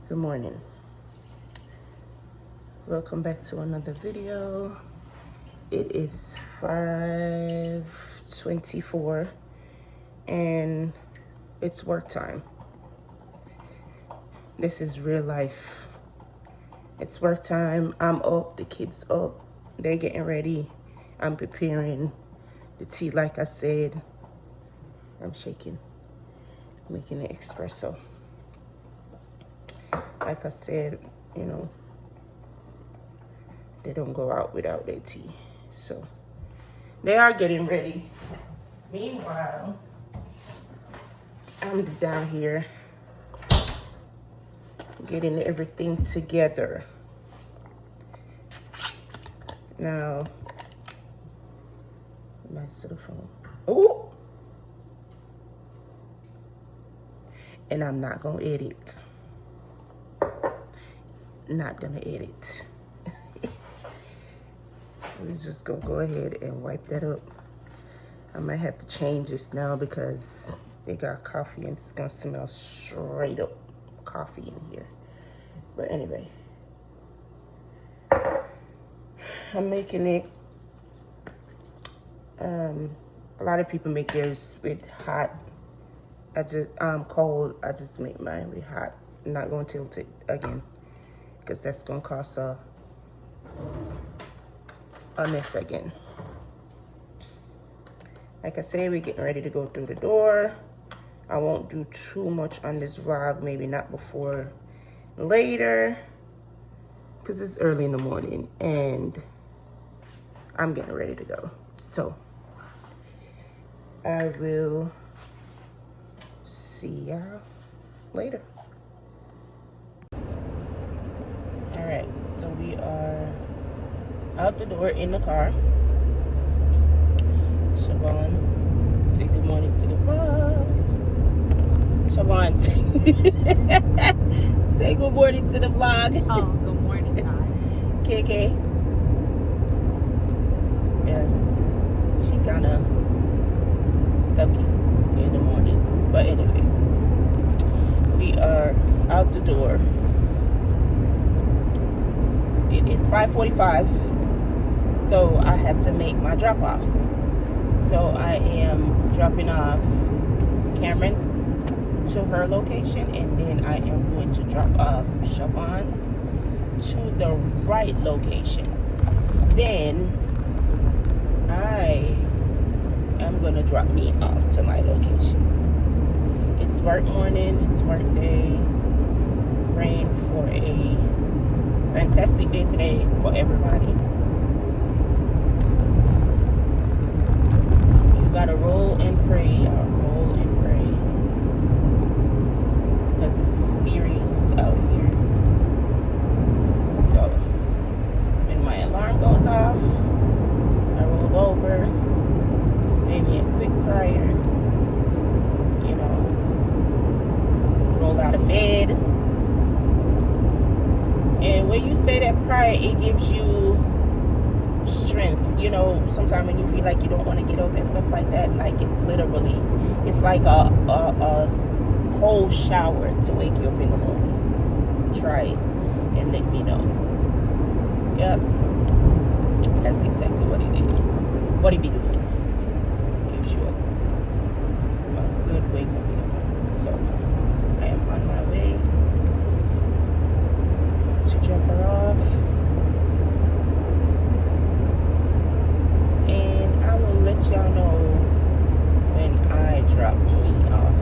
Good morning. Welcome back to another video. It is 5:24 and it's work time. This is real life. It's work time. I'm up, the kids up. They're getting ready. I'm preparing the tea like I said. I'm shaking, making an espresso. Like I said, they don't go out without their tea. So they are getting ready. Meanwhile, I'm down here getting everything together. Now, my cell phone. Oh! And I'm not gonna edit. Not gonna edit. We're just gonna go ahead and wipe that up. I might have to change this now because they got coffee and it's gonna smell straight up coffee in here. But anyway, I'm making it. A lot of people make theirs with hot. Cold. I just make mine with hot. I'm not gonna tilt it again because that's gonna cost a mess again. Like I said, we're getting ready to go through the door. I won't do too much on this vlog, maybe not before later, because it's early in the morning and I'm getting ready to go. So I will see y'all later. All right, so we are out the door in the car. Siobhan, say good morning to the vlog. Siobhan, say good morning to the vlog. Oh, good morning, guys. KK. Yeah, she kind of stucky in the morning. But anyway, we are out the door. It is 5:45, so I have to make my drop-offs. So I am dropping off Cameron to her location, and then I am going to drop off Siobhan to the right location. Then I am going to drop me off to my location. It's work morning, it's work day. Praying for a fantastic day today for everybody. You gotta roll and pray, y'all. Roll and pray. Because it's serious out here. So, when my alarm goes off, I roll over, say me a quick prayer, roll out of bed. And when you say that prayer, it gives you strength. Sometimes when you feel like you don't want to get up and stuff like that, like it literally, it's like a cold shower to wake you up in the morning. Try it and let me know. Yep, that's exactly what he did. What he be doing? Gives you a good wake up in the morning. So I am on my way to drop her off, and I will let y'all know when I drop me off.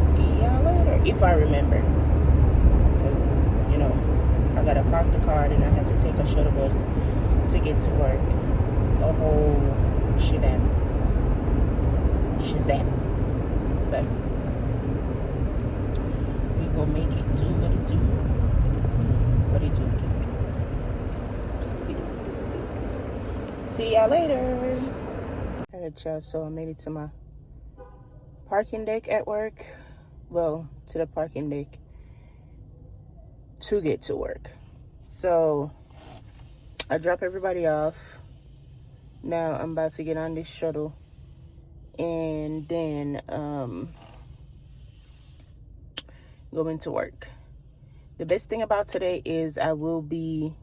See y'all later, if I remember, because I gotta park the car and I have to take a shuttle bus to get to work. A whole shazam. But go make it do what it do. What it do. See y'all later. Alright, y'all, so I made it to my parking deck at work. Well, to the parking deck to get to work. So I drop everybody off. Now I'm about to get on this shuttle and then going to work. The best thing about today is I will be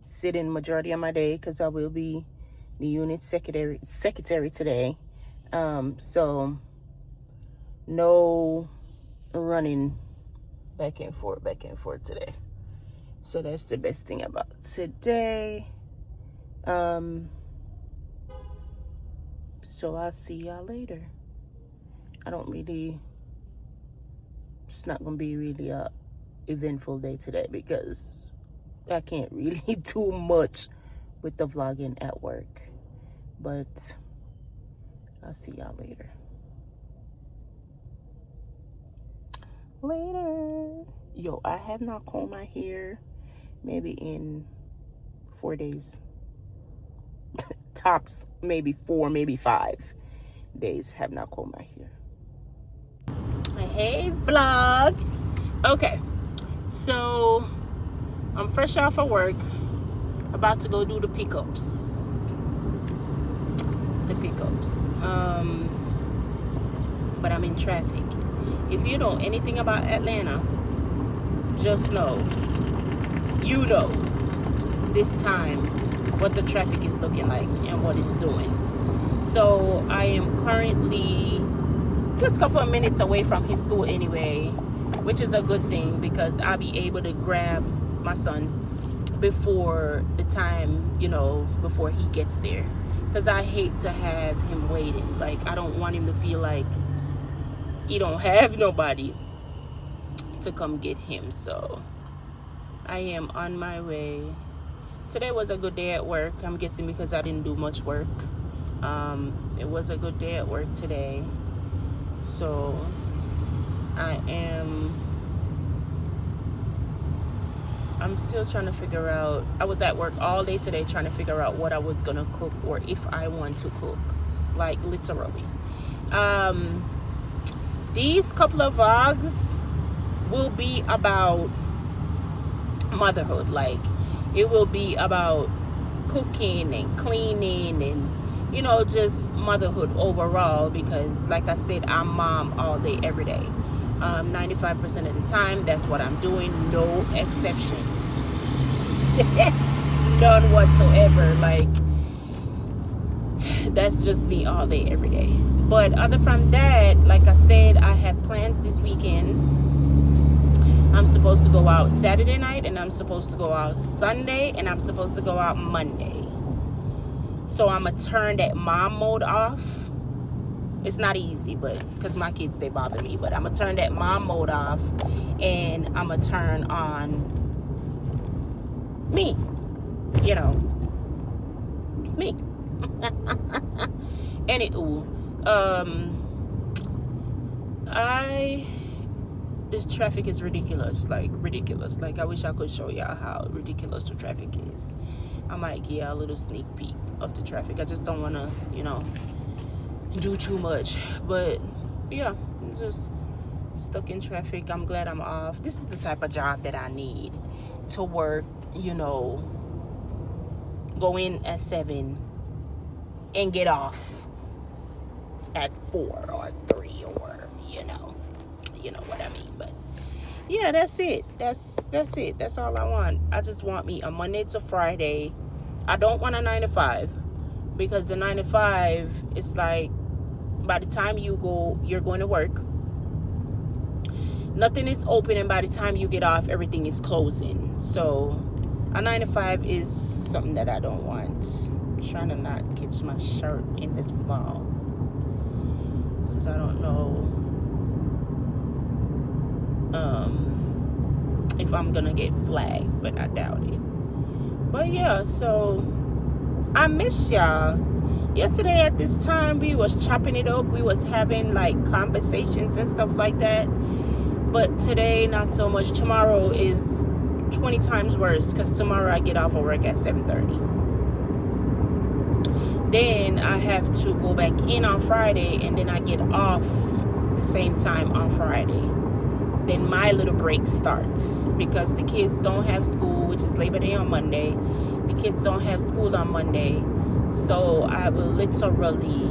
sitting majority of my day because I will be the unit secretary today. So no running back and forth today. So that's the best thing about today. So I'll see y'all later. It's not gonna be really a eventful day today because I can't really do much with the vlogging at work. But I'll see y'all later. Yo, I have not combed my hair maybe in 4 days. Tops, maybe 4, maybe 5 days have not combed my hair. Hey vlog. Okay, so I'm fresh off of work, about to go do the pickups. But I'm in traffic. If you know anything about Atlanta, just know, this time what the traffic is looking like and what it's doing. So I am currently just a couple of minutes away from his school anyway, which is a good thing because I'll be able to grab my son before the time, before he gets there. Because I hate to have him waiting. Like, I don't want him to feel like he don't have nobody to come get him. So I am on my way. Today was a good day at work. I'm guessing because I didn't do much work. It was a good day at work today. So I'm still trying to figure out. I was at work all day today trying to figure out what I was gonna cook or if I want to cook, like literally. These couple of vlogs will be about motherhood. Like, it will be about cooking and cleaning and just motherhood overall, because like I said, I'm mom all day every day. 95% of the time, that's what I'm doing. No exceptions. None whatsoever. Like, that's just me all day every day. But other from that, like I said, I have plans this weekend. I'm supposed to go out Saturday night, and I'm supposed to go out Sunday, and I'm supposed to go out Monday. So I'm going to turn that mom mode off. It's not easy, but because my kids, they bother me. But I'm going to turn that mom mode off, and I'm going to turn on me. Me. Anywho, this traffic is ridiculous. Like, I wish I could show y'all how ridiculous the traffic is. I might give y'all a little sneak peek of the traffic. I just don't want to, do too much. But yeah, I'm just stuck in traffic. I'm glad I'm off. This is the type of job that I need to work, go in at 7 and get off at 4 or 3 or you know what I mean. But yeah, that's it. That's it. That's all I want. I just want me a Monday to Friday. I don't want a 9 to 5, because the 9 to 5 is like, by the time you're going to work, nothing is open, and by the time you get off, everything is closing. So a 9 to 5 is something that I don't want. I'm trying to not catch my shirt in this vlog, because I don't know if I'm gonna get flagged, but I doubt it. But yeah, so I miss y'all. Yesterday at this time, we was chopping it up. We was having like conversations and stuff like that. But today, not so much. Tomorrow is 20 times worse, because tomorrow I get off of work at 7:30. Then I have to go back in on Friday, and then I get off the same time on Friday. Then my little break starts, because the kids don't have school, which is Labor Day on Monday. The kids don't have school on Monday. So I will literally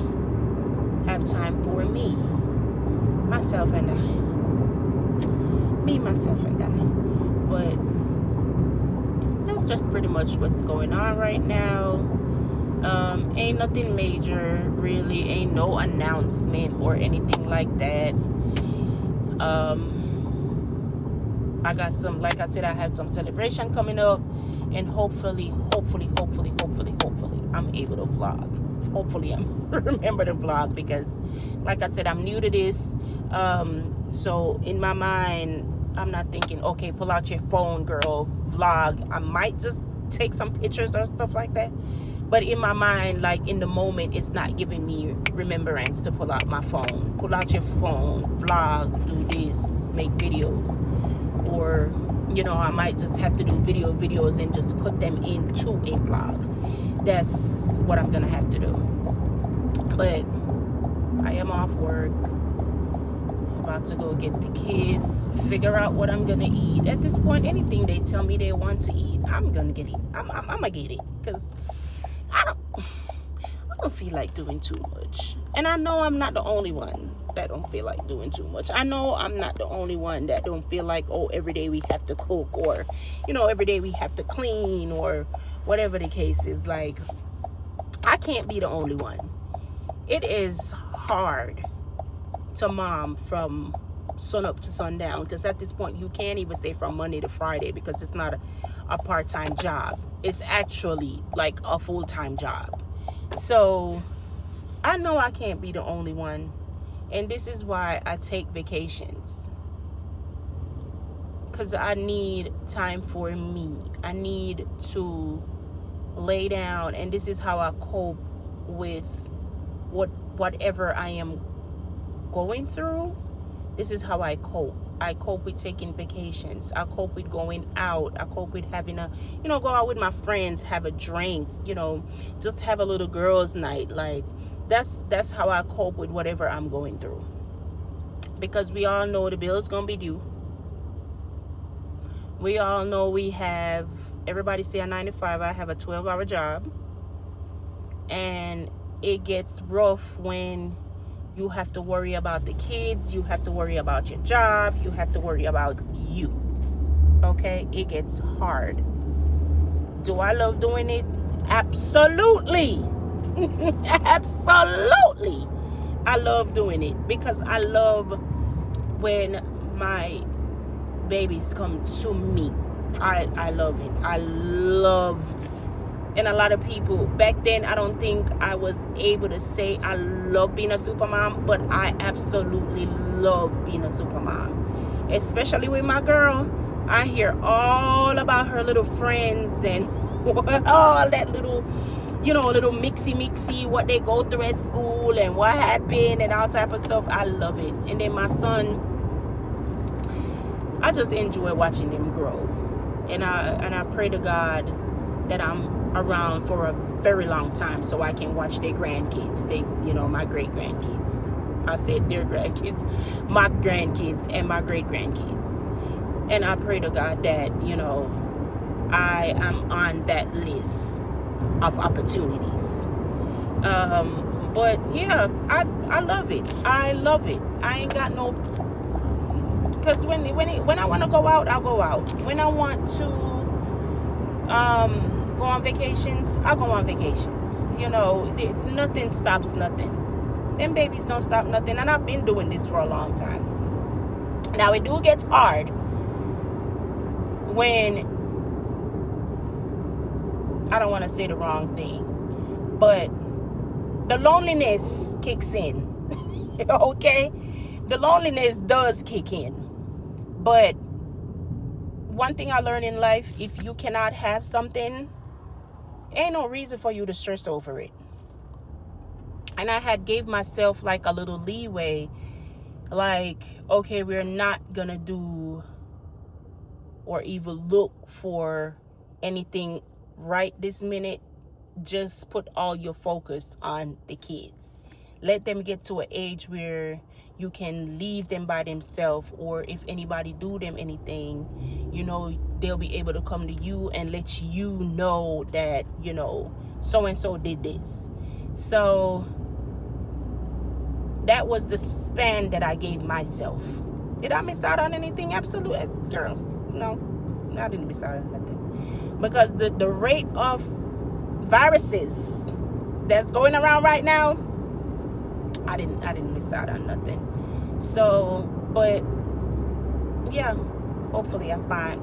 have time for me, myself, and I. Me, myself, and I. But that's just pretty much what's going on right now. Ain't nothing major, really. Ain't no announcement or anything like that. I got some, like I said, I have some celebration coming up, and hopefully, I'm able to vlog. Hopefully, I'm remember to vlog, because, like I said, I'm new to this. So in my mind, I'm not thinking, okay, pull out your phone, girl, vlog. I might just take some pictures or stuff like that. But in my mind, like in the moment, it's not giving me remembrance to pull out my phone. Pull out your phone, vlog, do this, make videos. Or, you know, I might just have to do videos and just put them into a vlog. That's what I'm going to have to do. But I am off work. About to go get the kids, figure out what I'm going to eat. At this point, anything they tell me they want to eat, I'm going to get it. I'm going to get it. Because I don't feel like doing too much. And I know I'm not the only one that don't feel like doing too much. I know I'm not the only one that don't feel like, oh, every day we have to cook, or, you know, every day we have to clean, or whatever the case is. Like, I can't be the only one. It is hard to mom from sun up to sundown, because at this point you can't even say from Monday to Friday, because it's not a part-time job. It's actually like a full-time job. So I know I can't be the only one, and this is why I take vacations, because I need time for me. I need to lay down, and this is how I cope with whatever I am going through. This is how I cope. I cope with taking vacations. I cope with going out. I cope with having a, you know, go out with my friends, have a drink, you know, just have a little girls' night. Like, that's how I cope with whatever I'm going through. Because we all know the bill's gonna be due. We all know we have, everybody say a 9 to 5. I have a 12-hour job. And it gets rough when you have to worry about the kids, you have to worry about your job, you have to worry about you. Okay? It gets hard. Do I love doing it? Absolutely. Absolutely. I love doing it, because I love when my babies come to me. I love it. I love. And a lot of people, back then, I don't think I was able to say I love being a super mom, but I absolutely love being a super mom. Especially with my girl. I hear all about her little friends and all that little, you know, little mixy, what they go through at school and what happened and all type of stuff. I love it. And then my son, I just enjoy watching them grow. And I pray to God that I'm around for a very long time so I can watch their grandkids. My great grandkids. I said their grandkids, my grandkids and my great grandkids. And I pray to God that, you know, I am on that list of opportunities. But yeah, I love it. I love it. I ain't got no, because when I want to go out, I'll go out. When I want to go on vacations, I'll go on vacations. You know, nothing stops nothing. Them babies don't stop nothing. And I've been doing this for a long time. Now, it do gets hard when, I don't want to say the wrong thing, but the loneliness kicks in. Okay? The loneliness does kick in. But one thing I learned in life, if you cannot have something, ain't no reason for you to stress over it. And I had gave myself like a little leeway, like, okay, we're not gonna do or even look for anything right this minute. Just put all your focus on the kids. Let them get to an age where you can leave them by themselves, or if anybody do them anything, you know, they'll be able to come to you and let you know that, you know, so and so did this. So that was the span that I gave myself. Did I miss out on anything? Absolutely, girl. No, I didn't miss out on nothing. Because the rate of viruses that's going around right now, I didn't miss out on nothing. So, but yeah, hopefully I find.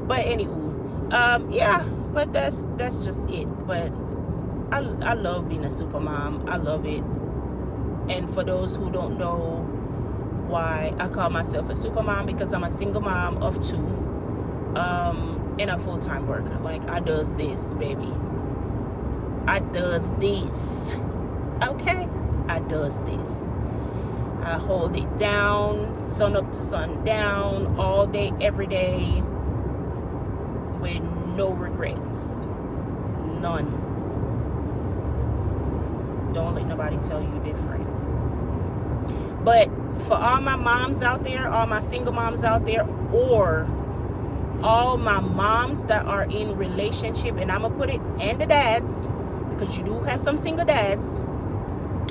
But anywho, yeah, but that's just it. But I love being a super mom. I love it. And for those who don't know why I call myself a super mom, because I'm a single mom of 2, and a full-time worker. Like, I does this, baby. I does this. Okay? I does this. I hold it down, sun up to sun down, all day, every day, with no regrets. None. Don't let nobody tell you different. But for all my moms out there, all my single moms out there, or all my moms that are in relationship, and I'm going to put it, and the dads, because you do have some single dads,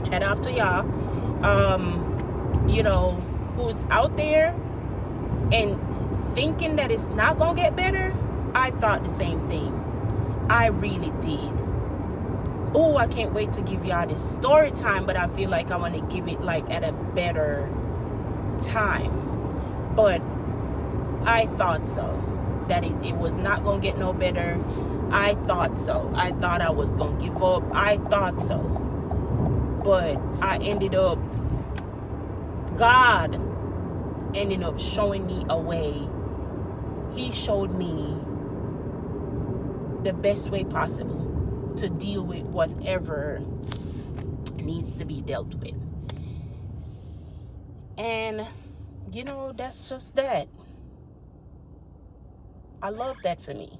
head off to y'all, you know, who's out there and thinking that it's not going to get better. I thought the same thing. I really did. Oh, I can't wait to give y'all this story time, but I feel like I want to give it like at a better time. But I thought so, that it was not going to get no better. I thought so. I thought I was going to give up. I thought so. But I ended up, God ended up showing me a way. He showed me the best way possible to deal with whatever needs to be dealt with. And, you know, that's just that. I love that for me.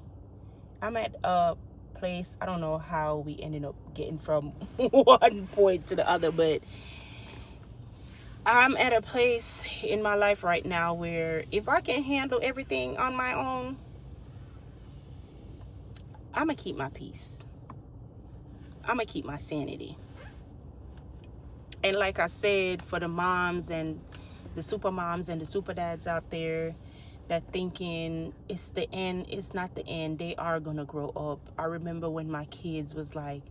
I'm at a place, I don't know how we ended up getting from one point to the other, but I'm at a place in my life right now where if I can handle everything on my own, I'm going to keep my peace. I'm going to keep my sanity. And like I said, for the moms and the super moms and the super dads out there that thinking it's the end, it's not the end. They are going to grow up. I remember when my kids was like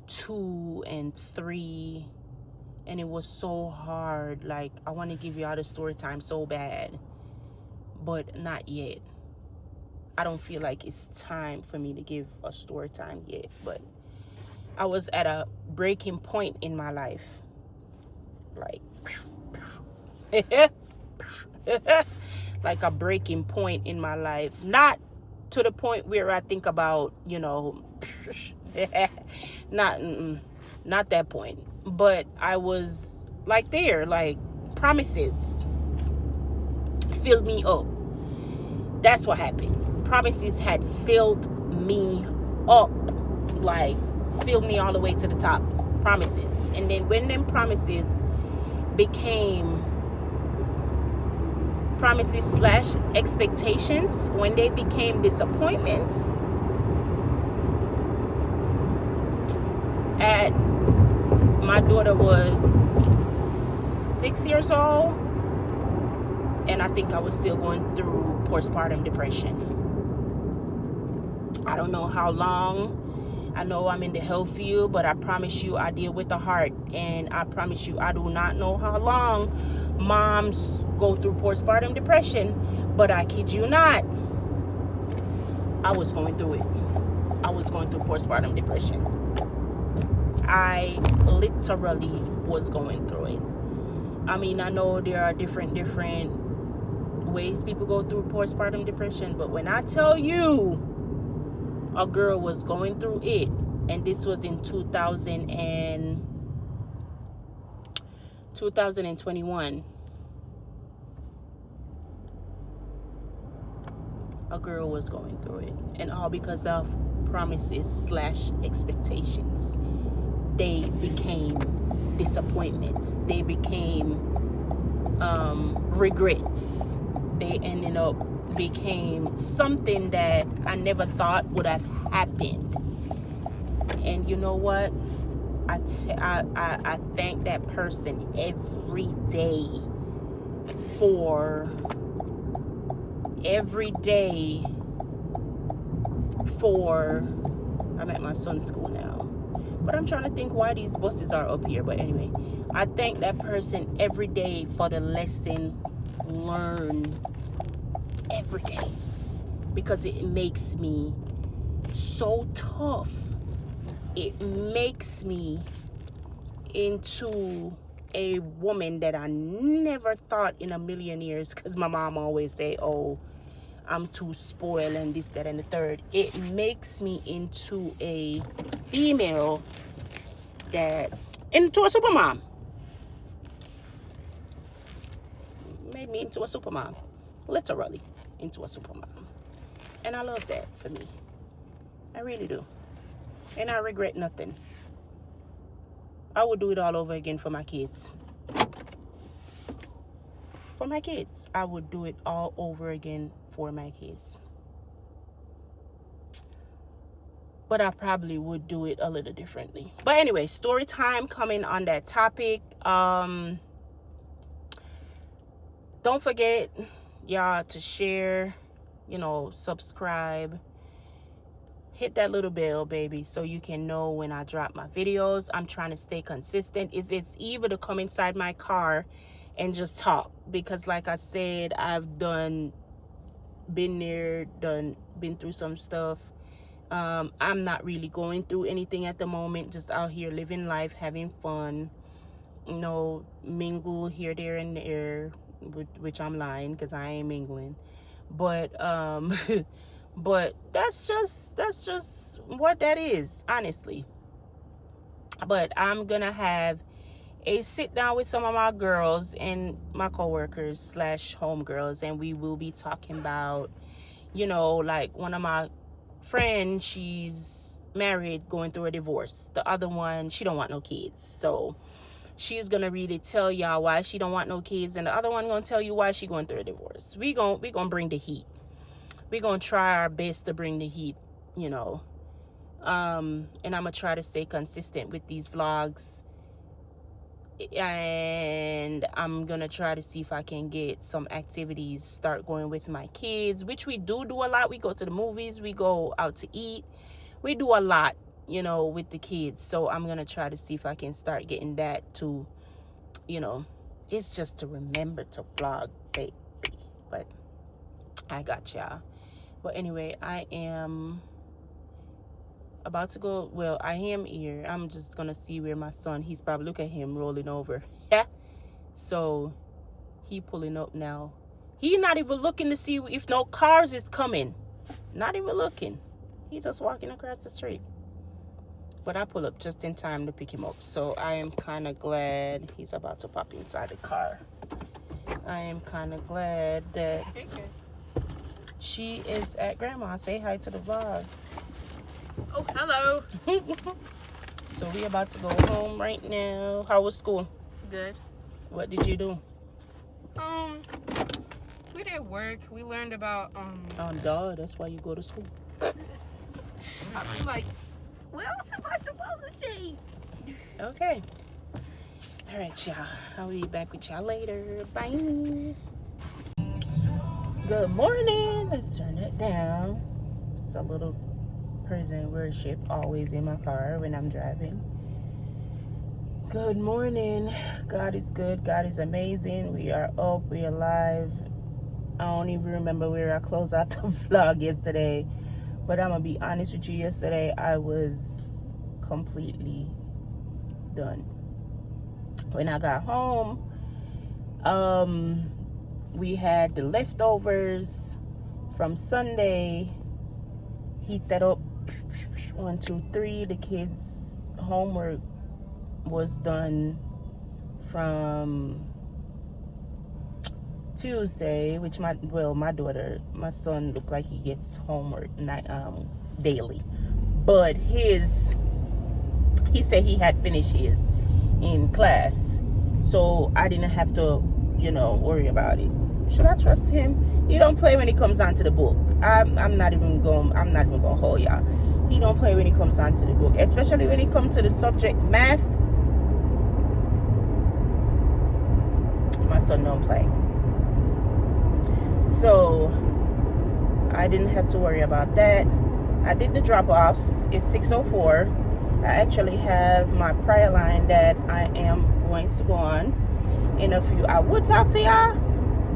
2 and 3, and it was so hard. Like, I want to give y'all the story time so bad, but not yet. I don't feel like it's time for me to give a story time yet, but I was at a breaking point in my life. Like, like a breaking point in my life. Not to the point where I think about, you know, not that point. But I was like there, like promises filled me up. That's what happened. Promises had filled me up, like filled me all the way to the top. Promises. And then when them promises became promises / expectations, when they became disappointments, my daughter was 6 years old, and I think I was still going through postpartum depression. I don't know how long. I know I'm in the health field, but I promise you I deal with the heart. And I promise you I do not know how long moms go through postpartum depression. But I kid you not, I was going through it. I was going through postpartum depression. I literally was going through it. I mean, I know there are different ways people go through postpartum depression. But when I tell you, a girl was going through it, and this was in 2021. A girl was going through it, and all because of promises / expectations. They became disappointments. They became regrets. They ended up became something that I never thought would have happened. And you know what? I thank that person every day for I'm at my son's school now, but I'm trying to think why these buses are up here. But anyway, I thank that person every day for the lesson learned every day, because it makes me so tough. It makes me into a woman that I never thought in a million years, because my mom always say, oh, I'm too spoiled and this, that, and the third. It makes me into a female into a supermom. Made me into a supermom. Literally into a supermom. And I love that for me. I really do. And I regret nothing. I would do it all over again for my kids. For my kids. I would do it all over again for my kids. But I probably would do it a little differently. But anyway, story time coming on that topic. Don't forget, y'all, to share, subscribe. Hit that little bell, baby, so you can know when I drop my videos. I'm trying to stay consistent. If it's either to come inside my car and just talk, because like I said, I've been through some stuff. I'm not really going through anything at the moment, just out here living life, having fun, mingle here, there, and there, which I'm lying, because I ain't mingling. But but that's just what that is, honestly. But I'm gonna have a sit down with some of my girls and my coworkers / homegirls, and we will be talking about, like one of my friends, she's married, going through a divorce. The other one, she don't want no kids, so she's gonna really tell y'all why she don't want no kids, and the other one gonna tell you why she going through a divorce. We gonna bring the heat. We're going to try our best to bring the heat, and I'm going to try to stay consistent with these vlogs, and I'm going to try to see if I can get some activities, start going with my kids, which we do a lot. We go to the movies, we go out to eat, we do a lot, with the kids. So I'm going to try to see if I can start getting that to, it's just to remember to vlog, baby. But I got y'all. But anyway, I am about to go. Well, I am here. I'm just going to see where my son, he's probably, look at him rolling over. So he pulling up now. He not even looking to see if no cars is coming. Not even looking. He's just walking across the street. But I pull up just in time to pick him up. So I am kind of glad he's about to pop inside the car. I am kind of glad that she is at grandma. Say hi to the vlog. Oh, hello. So we about to go home right now. How was school? Good. What did you do? We did work. We learned about Duh, that's why you go to school. I'm like, what else am I supposed to say? Okay. All right, y'all. I'll be back with y'all later. Bye. Good morning. Let's turn it down. It's a little praise and worship always in my car when I'm driving. Good morning. God is good. God is amazing. We are up. We are alive. I don't even remember where I closed out the vlog yesterday. But I'm going to be honest with you. Yesterday, I was completely done. When I got home, we had the leftovers from Sunday. Heat that up. 1, 2, 3. The kids' homework was done from Tuesday, which my son looked like he gets homework daily, but he said he had finished his in class, so I didn't have to worry about it. Should I trust him? He don't play when it comes down to the book. I'm not even gonna hold y'all. he don't play when it comes down to the book, especially when it comes to the subject math. My son don't play. So I didn't have to worry about that. I did the drop-offs. It's 6:04. I actually have my prayer line that I am going to go on in a few. I would talk to y'all,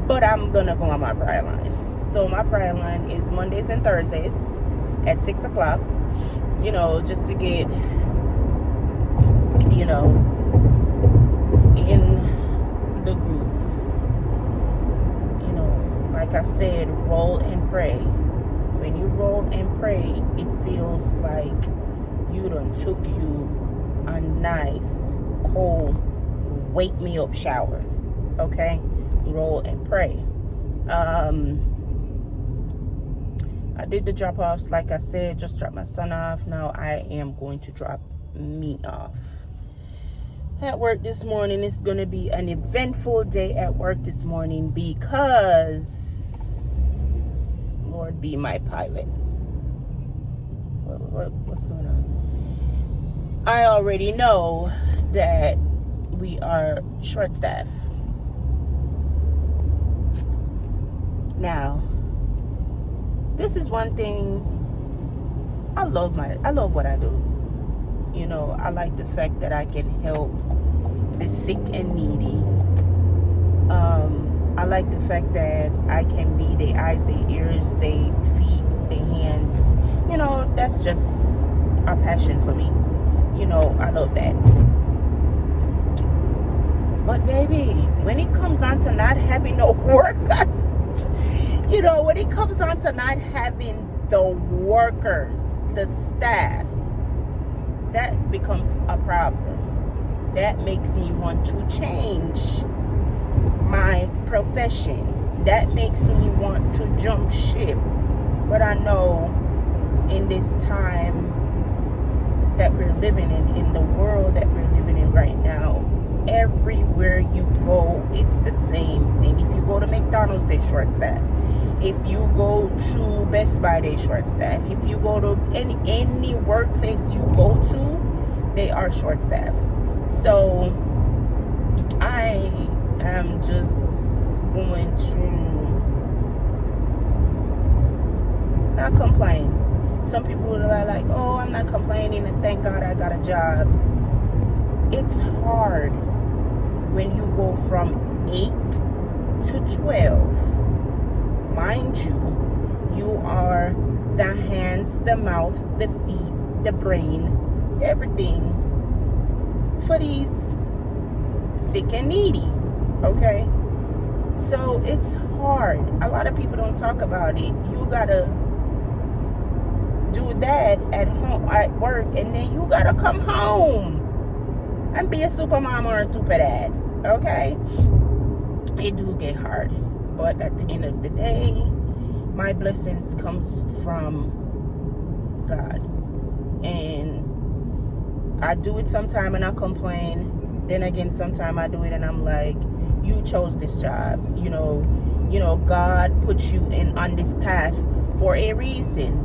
but I'm gonna go on my prayer line. So my prayer line is Mondays and Thursdays at 6 o'clock. You know, just to get, you know, in the groove. You know, like I said, roll and pray. When you roll and pray, it feels like you done took you a nice, cold, wake me up shower. Okay? Roll and pray. I did the drop-offs, like I said, just dropped my son off. Now I am going to drop me off. At work this morning, it's going to be an eventful day at work this morning because Lord be my pilot. What's going on? I already know that we are short-staffed. Now, this is one thing. I love what I do. You know, I like the fact that I can help the sick and needy. I like the fact that I can be their eyes, their ears, their feet, their hands. You know, that's just a passion for me. You know, I love that. But baby, when it comes on to not having no workers, you know, when it comes on to not having the workers, the staff, that becomes a problem. That makes me want to change my profession. That makes me want to jump ship. But I know in this time that we're living in the world that we're living in right now, everywhere you go, it's the same thing. If you go to McDonald's, they short staff. If you go to Best Buy, they short staff. If you go to any workplace you go to, they are short staff. So I am just going to not complain. Some people are like, oh, I'm not complaining and thank God I got a job. It's hard when you go from 8 to 12. Mind you, you are the hands, the mouth, the feet, the brain, everything for these sick and needy. Okay? So it's hard. A lot of people don't talk about it. You gotta do that at home, at work, and then you gotta come home and be a super mom or a super dad. Okay? It do get hard. But at the end of the day, my blessings comes from God. And I do it sometime and I complain. Then again, sometime I do it and I'm like, you chose this job. You know, God put you on this path for a reason.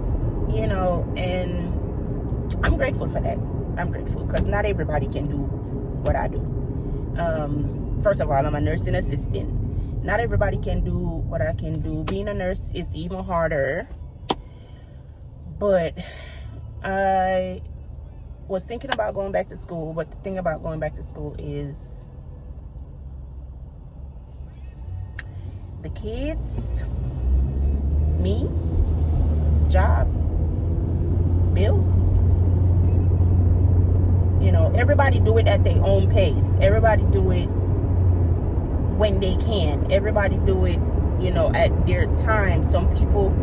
You know, and I'm grateful for that. I'm grateful because not everybody can do what I do. First of all, I'm a nursing assistant. Not everybody can do what I can do. Being a nurse is even harder. But I was thinking about going back to school. But the thing about going back to school is the kids, me, job, bills. You know, everybody do it at their own pace. Everybody do it when they can. Everybody do it, you know, at their time. Some people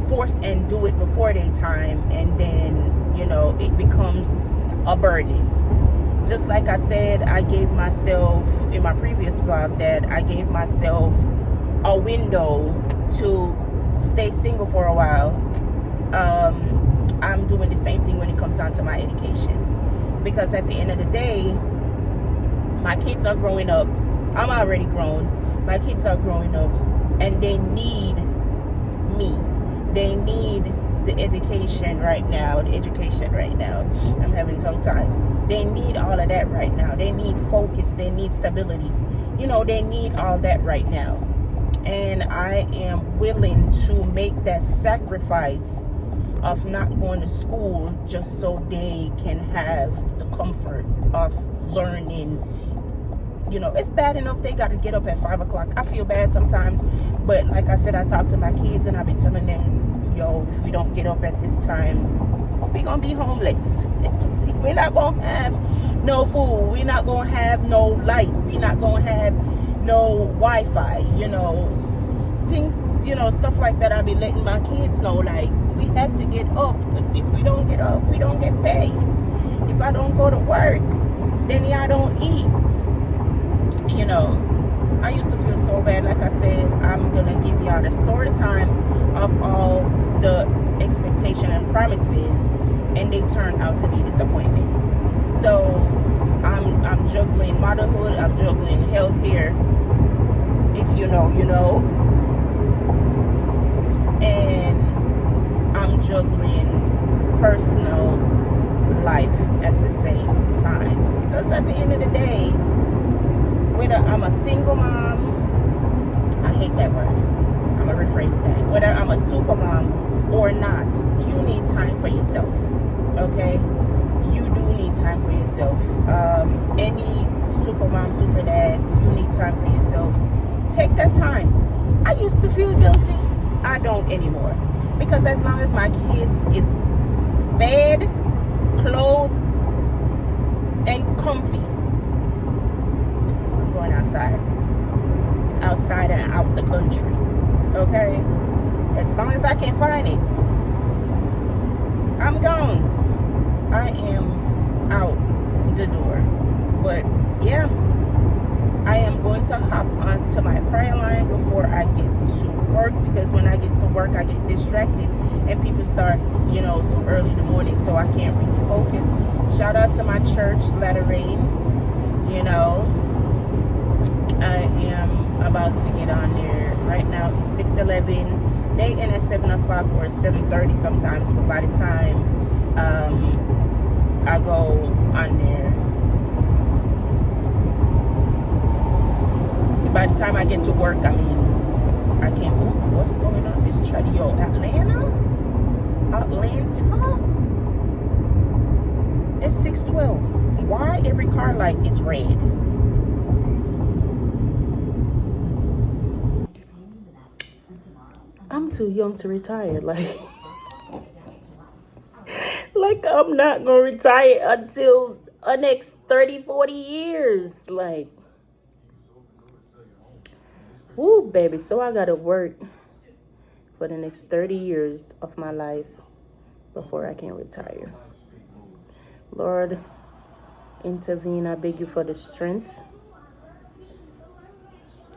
force and do it before their time, and then, you know, it becomes a burden. Just like I said, I gave myself in my previous vlog that I gave myself a window to stay single for a while. I'm doing the same thing when it comes down to my education, because at the end of the day, my kids are growing up. I'm already grown. My kids are growing up, and they need me. They need the education right now. I'm having tongue ties. They need all of that right now. They need focus. They need stability. They need all that right now. And I am willing to make that sacrifice of not going to school just so they can have the comfort of learning. It's bad enough they got to get up at 5 o'clock. I feel bad sometimes, but like I said, I talk to my kids and I be telling them, if we don't get up at this time, we're gonna be homeless. We're not gonna have no food. We're not gonna have no light. We're not gonna have no Wi-Fi. Things, stuff like that. I be letting my kids know, like, we have to get up, because if we don't get up, we don't get paid. If I don't go to work, then I don't eat. I used to feel so bad. Like I said, I'm gonna give y'all the story time of all the expectation and promises, and they turn out to be disappointments. So I'm juggling motherhood, I'm juggling healthcare. If you know, and I'm juggling personal life at the same time. Because at the end of the day, whether I'm a single mom, I hate that word, I'm gonna rephrase that. Whether I'm a super mom or not, you need time for yourself, okay? You do need time for yourself. Any super mom, super dad, you need time for yourself. Take that time. I used to feel guilty. I don't anymore. Because as long as my kids is fed, clothed, and comfy, I'm going outside and out the country, okay? As long as I can find it, I'm gone. I am out the door. But yeah, I am going to hop onto my prayer line before I get to work, because when I get to work, I get distracted and people start, so early in the morning, so I can't really focus. Shout out to my church, Latter Rain. I am about to get on there. Right now it's 6:11. They end at 7 o'clock or 7:30 sometimes, but by the time I go on there, by the time I get to work, I can't. What's going on? This Atlanta? It's 6:12. Why every car light is red? I'm too young to retire. Like I'm not gonna retire until the next 30, 40 years. Like, woo, baby. So I gotta work for the next 30 years of my life before I can retire. Lord, intervene. I beg you for the strength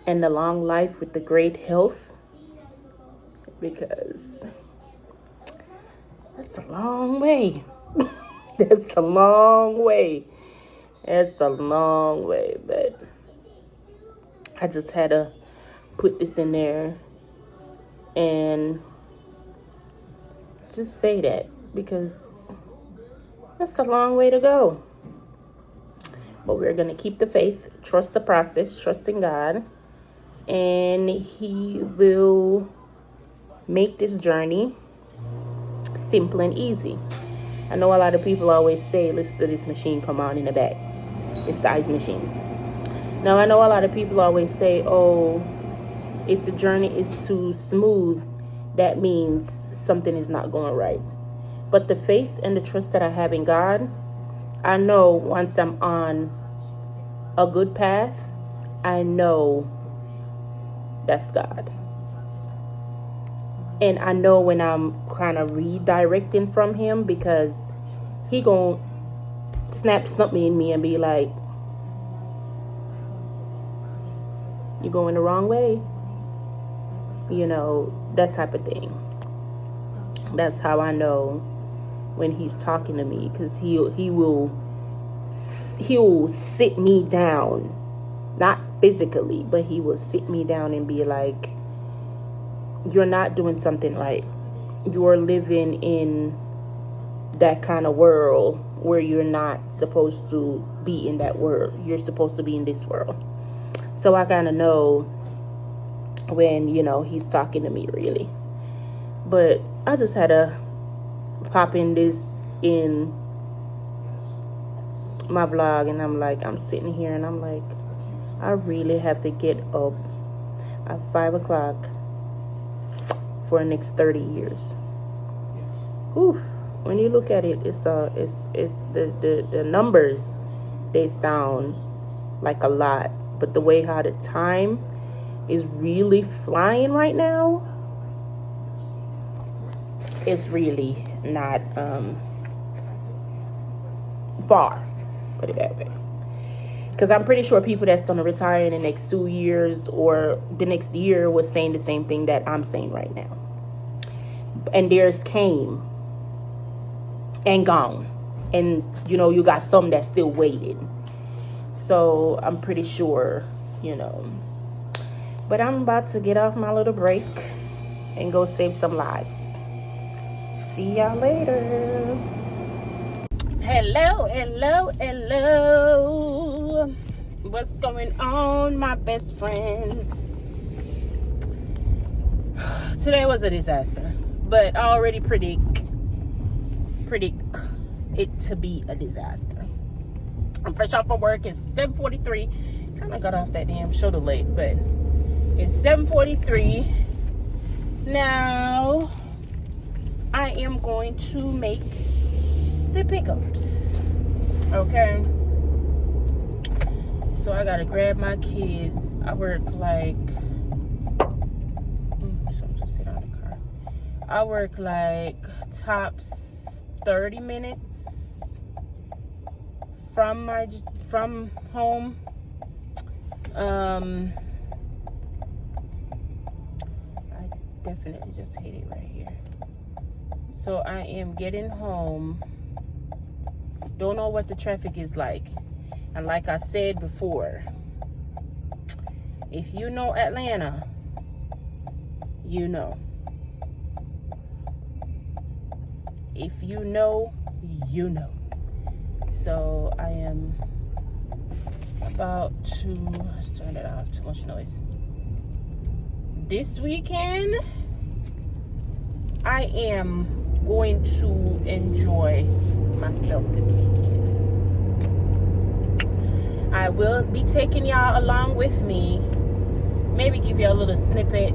and the long life with the great health, because that's a long way. That's a long way. But I just had to put this in there and just say that, because that's a long way to go. But we're going to keep the faith, trust the process, trust in God, and He will make this journey simple and easy. I know a lot of people always say, listen to this machine come on in the back. It's the ice machine. Now, I know a lot of people always say, oh, if the journey is too smooth, that means something is not going right. But the faith and the trust that I have in God, I know once I'm on a good path, I know that's God. And I know when I'm kind of redirecting from Him, because He gonna snap something in me and be like, you're going the wrong way. That type of thing. That's how I know when He's talking to me, because he'll sit me down, not physically, but He will sit me down and be like, you're not doing something right. you're living in that kind of world where you're not supposed to be in that world. You're supposed to be in this world. So I kind of know when, he's talking to me, really. But I just had to pop in this in my vlog, and I'm sitting here and I'm like, I really have to get up at 5 o'clock for the next 30 years. Whew. When you look at it, it's the numbers, they sound like a lot, but the way how the time is really flying right now, it's really not far, put it that way. Because I'm pretty sure people that's going to retire in the next 2 years or the next year was saying the same thing that I'm saying right now. And theirs came and gone. And, you got some that still waited. So I'm pretty sure, But I'm about to get off my little break and go save some lives. See y'all later. Hello. What's going on, my best friends? Today was a disaster, but I already predict it to be a disaster. I'm fresh off of work. It's 7:43. Kind of got off that damn shoulder late, but it's 7:43 now. I am going to make the pickups. Okay. So I gotta grab my kids. I work like just sit on the car. I work like tops 30 minutes from home. I definitely just hate it right here. So I am getting home. Don't know what the traffic is like. And like I said before, if you know Atlanta, you know. If you know, you know. So I am about to, let's turn it off, too much noise. This weekend, I am going to enjoy myself this weekend. I will be taking y'all along with me. Maybe give you a little snippet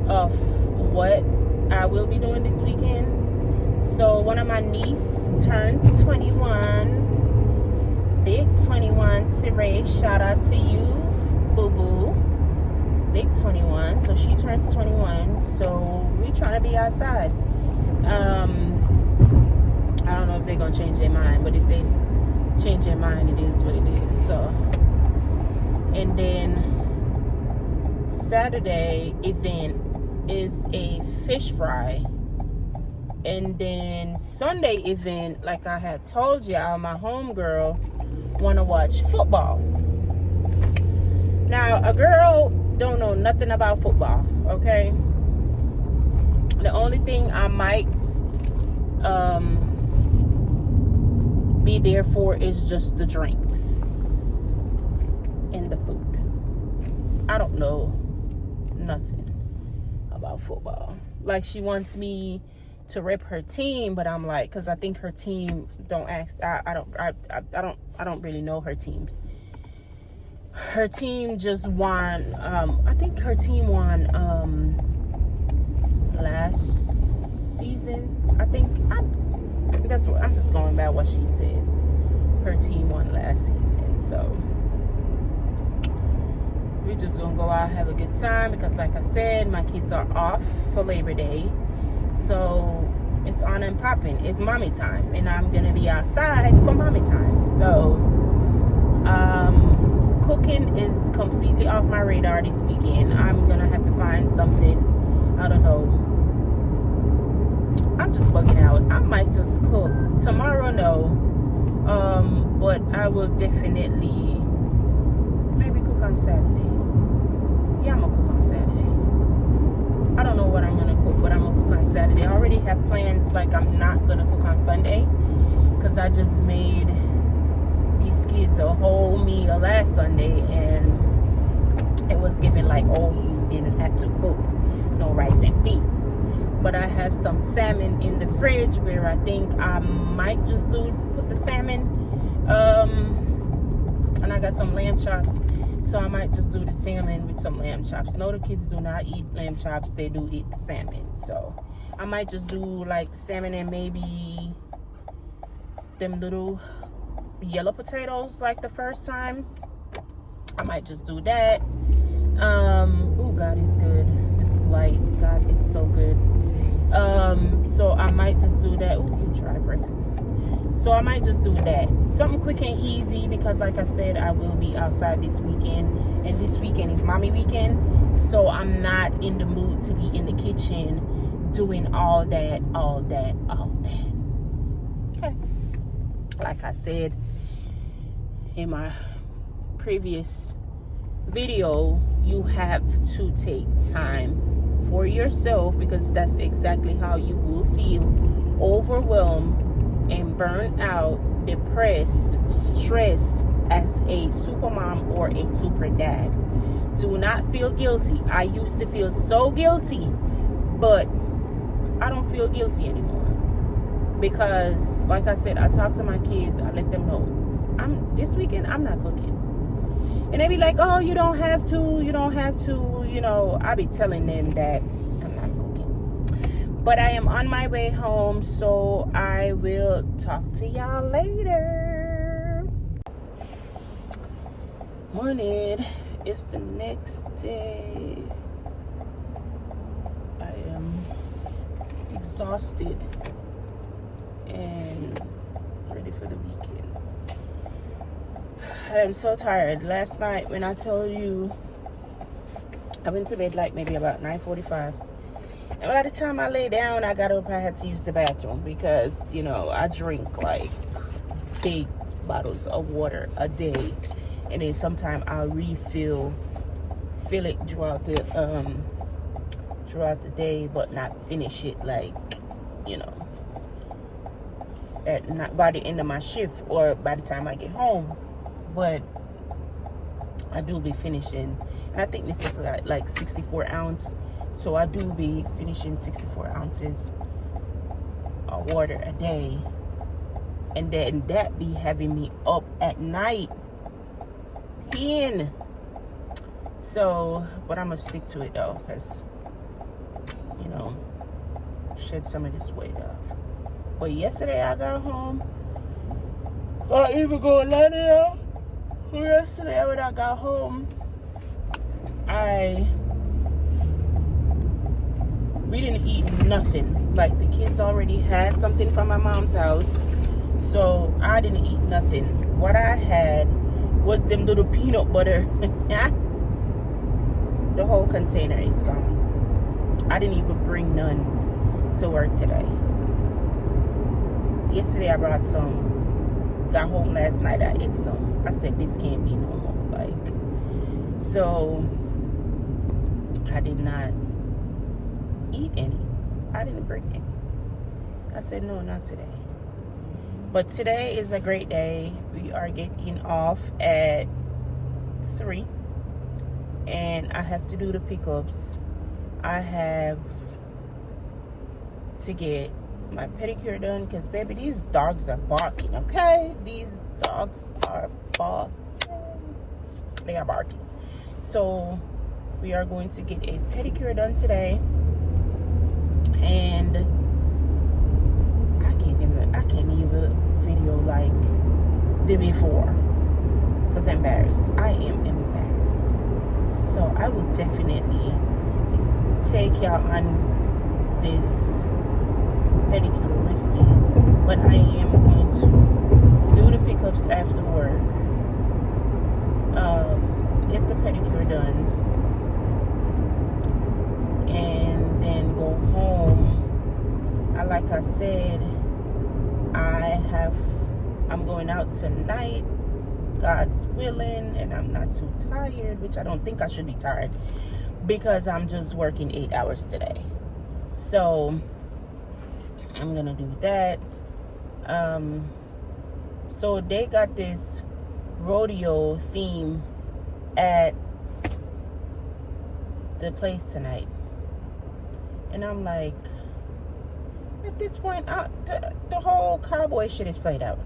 of what I will be doing this weekend. So one of my nieces turns 21. Big 21. Siray, shout out to you, boo-boo. Big 21. So she turns 21. So we trying to be outside. I don't know if they're going to change their mind, but if they change their mind, it is what it is. So, and then Saturday event is a fish fry, and then Sunday event, like I had told y'all, my homegirl want to watch football. Now a girl don't know nothing about football, okay? The only thing I might be there for is just the drinks and the food. I don't know nothing about football. Like, she wants me to rep her team, but I'm like, because I think her team don't ask. I don't really know her team. Her team just won. I think her team won last season. I think that's what I'm just going by what she said. Her team won last season, so we're just gonna go out, have a good time, because like I said, my kids are off for Labor Day, so it's on and popping. It's mommy time, and I'm gonna be outside for mommy time. So cooking is completely off my radar this weekend. I'm gonna have to find something. I don't know. I'm just bugging out. I might just cook tomorrow. No, but I will definitely maybe cook on Saturday. Yeah, I'm gonna cook on Saturday. I don't know what I'm gonna cook. What I'm gonna cook on Saturday. I already have plans. Like I'm not gonna cook on Sunday because I just made these kids a whole meal last Sunday, and it was given like, oh, you didn't have to cook no rice and peas. But I have some salmon in the fridge where I think I might just put the salmon. And I got some lamb chops, so I might just do the salmon with some lamb chops. No, the kids do not eat lamb chops. They do eat the salmon. So I might just do like salmon and maybe them little yellow potatoes like the first time. I might just do that. Oh, God is good. This light, God is so good. So I might just do that. Oh, you try breakfast. So I might just do that. Something quick and easy because, like I said, I will be outside this weekend, and this weekend is mommy weekend. So I'm not in the mood to be in the kitchen doing all that. Okay. Like I said in my previous video, you have to take time for yourself because that's exactly how you will feel overwhelmed and burnt out, depressed, stressed as a super mom or a super dad. Do not feel guilty. I used to feel so guilty, but I don't feel guilty anymore because, like I said, I talk to my kids. I let them know this weekend I'm not cooking. And they be like, oh, you don't have to, you know, I be telling them that I'm not cooking. But I am on my way home, so I will talk to y'all later. Morning. It's the next day. I am exhausted and ready for the weekend. I am so tired. Last night, when I told you, I went to bed like maybe about 9:45. And by the time I lay down, I got up, I had to use the bathroom because, you know, I drink like big bottles of water a day. And then sometimes I'll fill it throughout the day, but not finish it like, you know, not by the end of my shift or by the time I get home. But I do be finishing, and I think this is like 64 ounce, so I do be finishing 64 ounces of water a day, and then that be having me up at night peeing. So, but I'm gonna stick to it though, because, you know, shed some of this weight off. But yesterday I got home, I even go lie down. Yesterday when I got home, we didn't eat nothing. Like the kids already had something from my mom's house, so I didn't eat nothing. What I had was them little peanut butter. The whole container is gone. I didn't even bring none to work today. Yesterday I brought some. Got home last night, I ate some. I said, this can't be normal. Like, so I did not eat any. I didn't bring any. I said, no, not today. But today is a great day. We are getting off at 3. And I have to do the pickups. I have to get my pedicure done because, baby, these dogs are barking, okay? These dogs are barking. They are barking. So we are going to get a pedicure done today, and I can't even video like the before because I'm embarrassed. I am embarrassed. So I will definitely take y'all on this pedicure with me, but I am going to do the pickups after work, get the pedicure done, and then go home. Like I said, I'm going out tonight, God's willing, and I'm not too tired, which I don't think I should be tired, because I'm just working 8 hours today. So I'm gonna do that. So they got this rodeo theme at the place tonight, and I'm like, at this point, the whole cowboy shit is played out.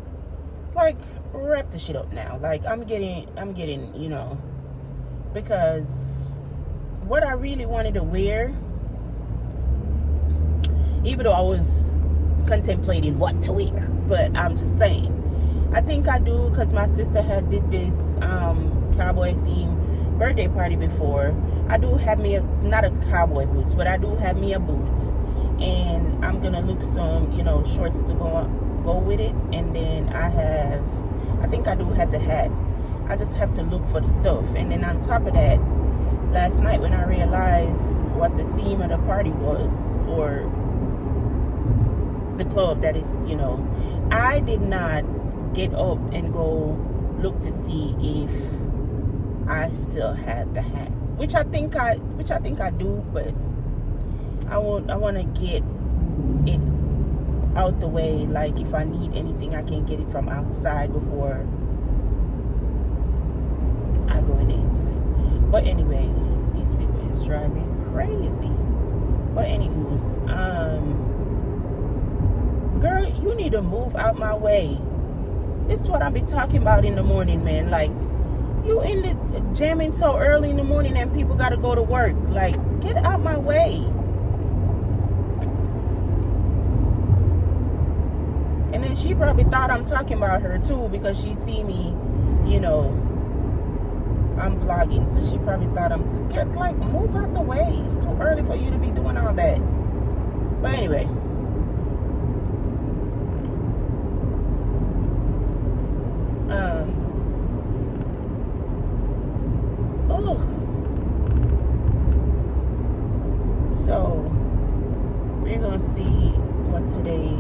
Like, wrap the shit up now. Like, I'm getting, because what I really wanted to wear, even though I was contemplating what to wear, but I'm just saying, I think I do, because my sister had did this cowboy theme birthday party before. I do have me not a cowboy boots, but I do have me a boots, and I'm gonna look some shorts to go with it. And then I think I do have the hat. I just have to look for the stuff. And then on top of that, last night when I realized what the theme of the party was, or the club that is, I did not get up and go look to see if I still have the hat, which I think I do, but I want to get it out the way. Like, if I need anything, I can get it from outside before I go in the inside. But anyway, these people is driving crazy. But anyways, girl, you need to move out my way. This is what I be talking about in the morning, man. Like, you in the jamming so early in the morning and people got to go to work. Like, get out my way. And then she probably thought I'm talking about her too, because she see me, I'm vlogging. So she probably thought move out the way. It's too early for you to be doing all that. But anyway. So we're gonna see what today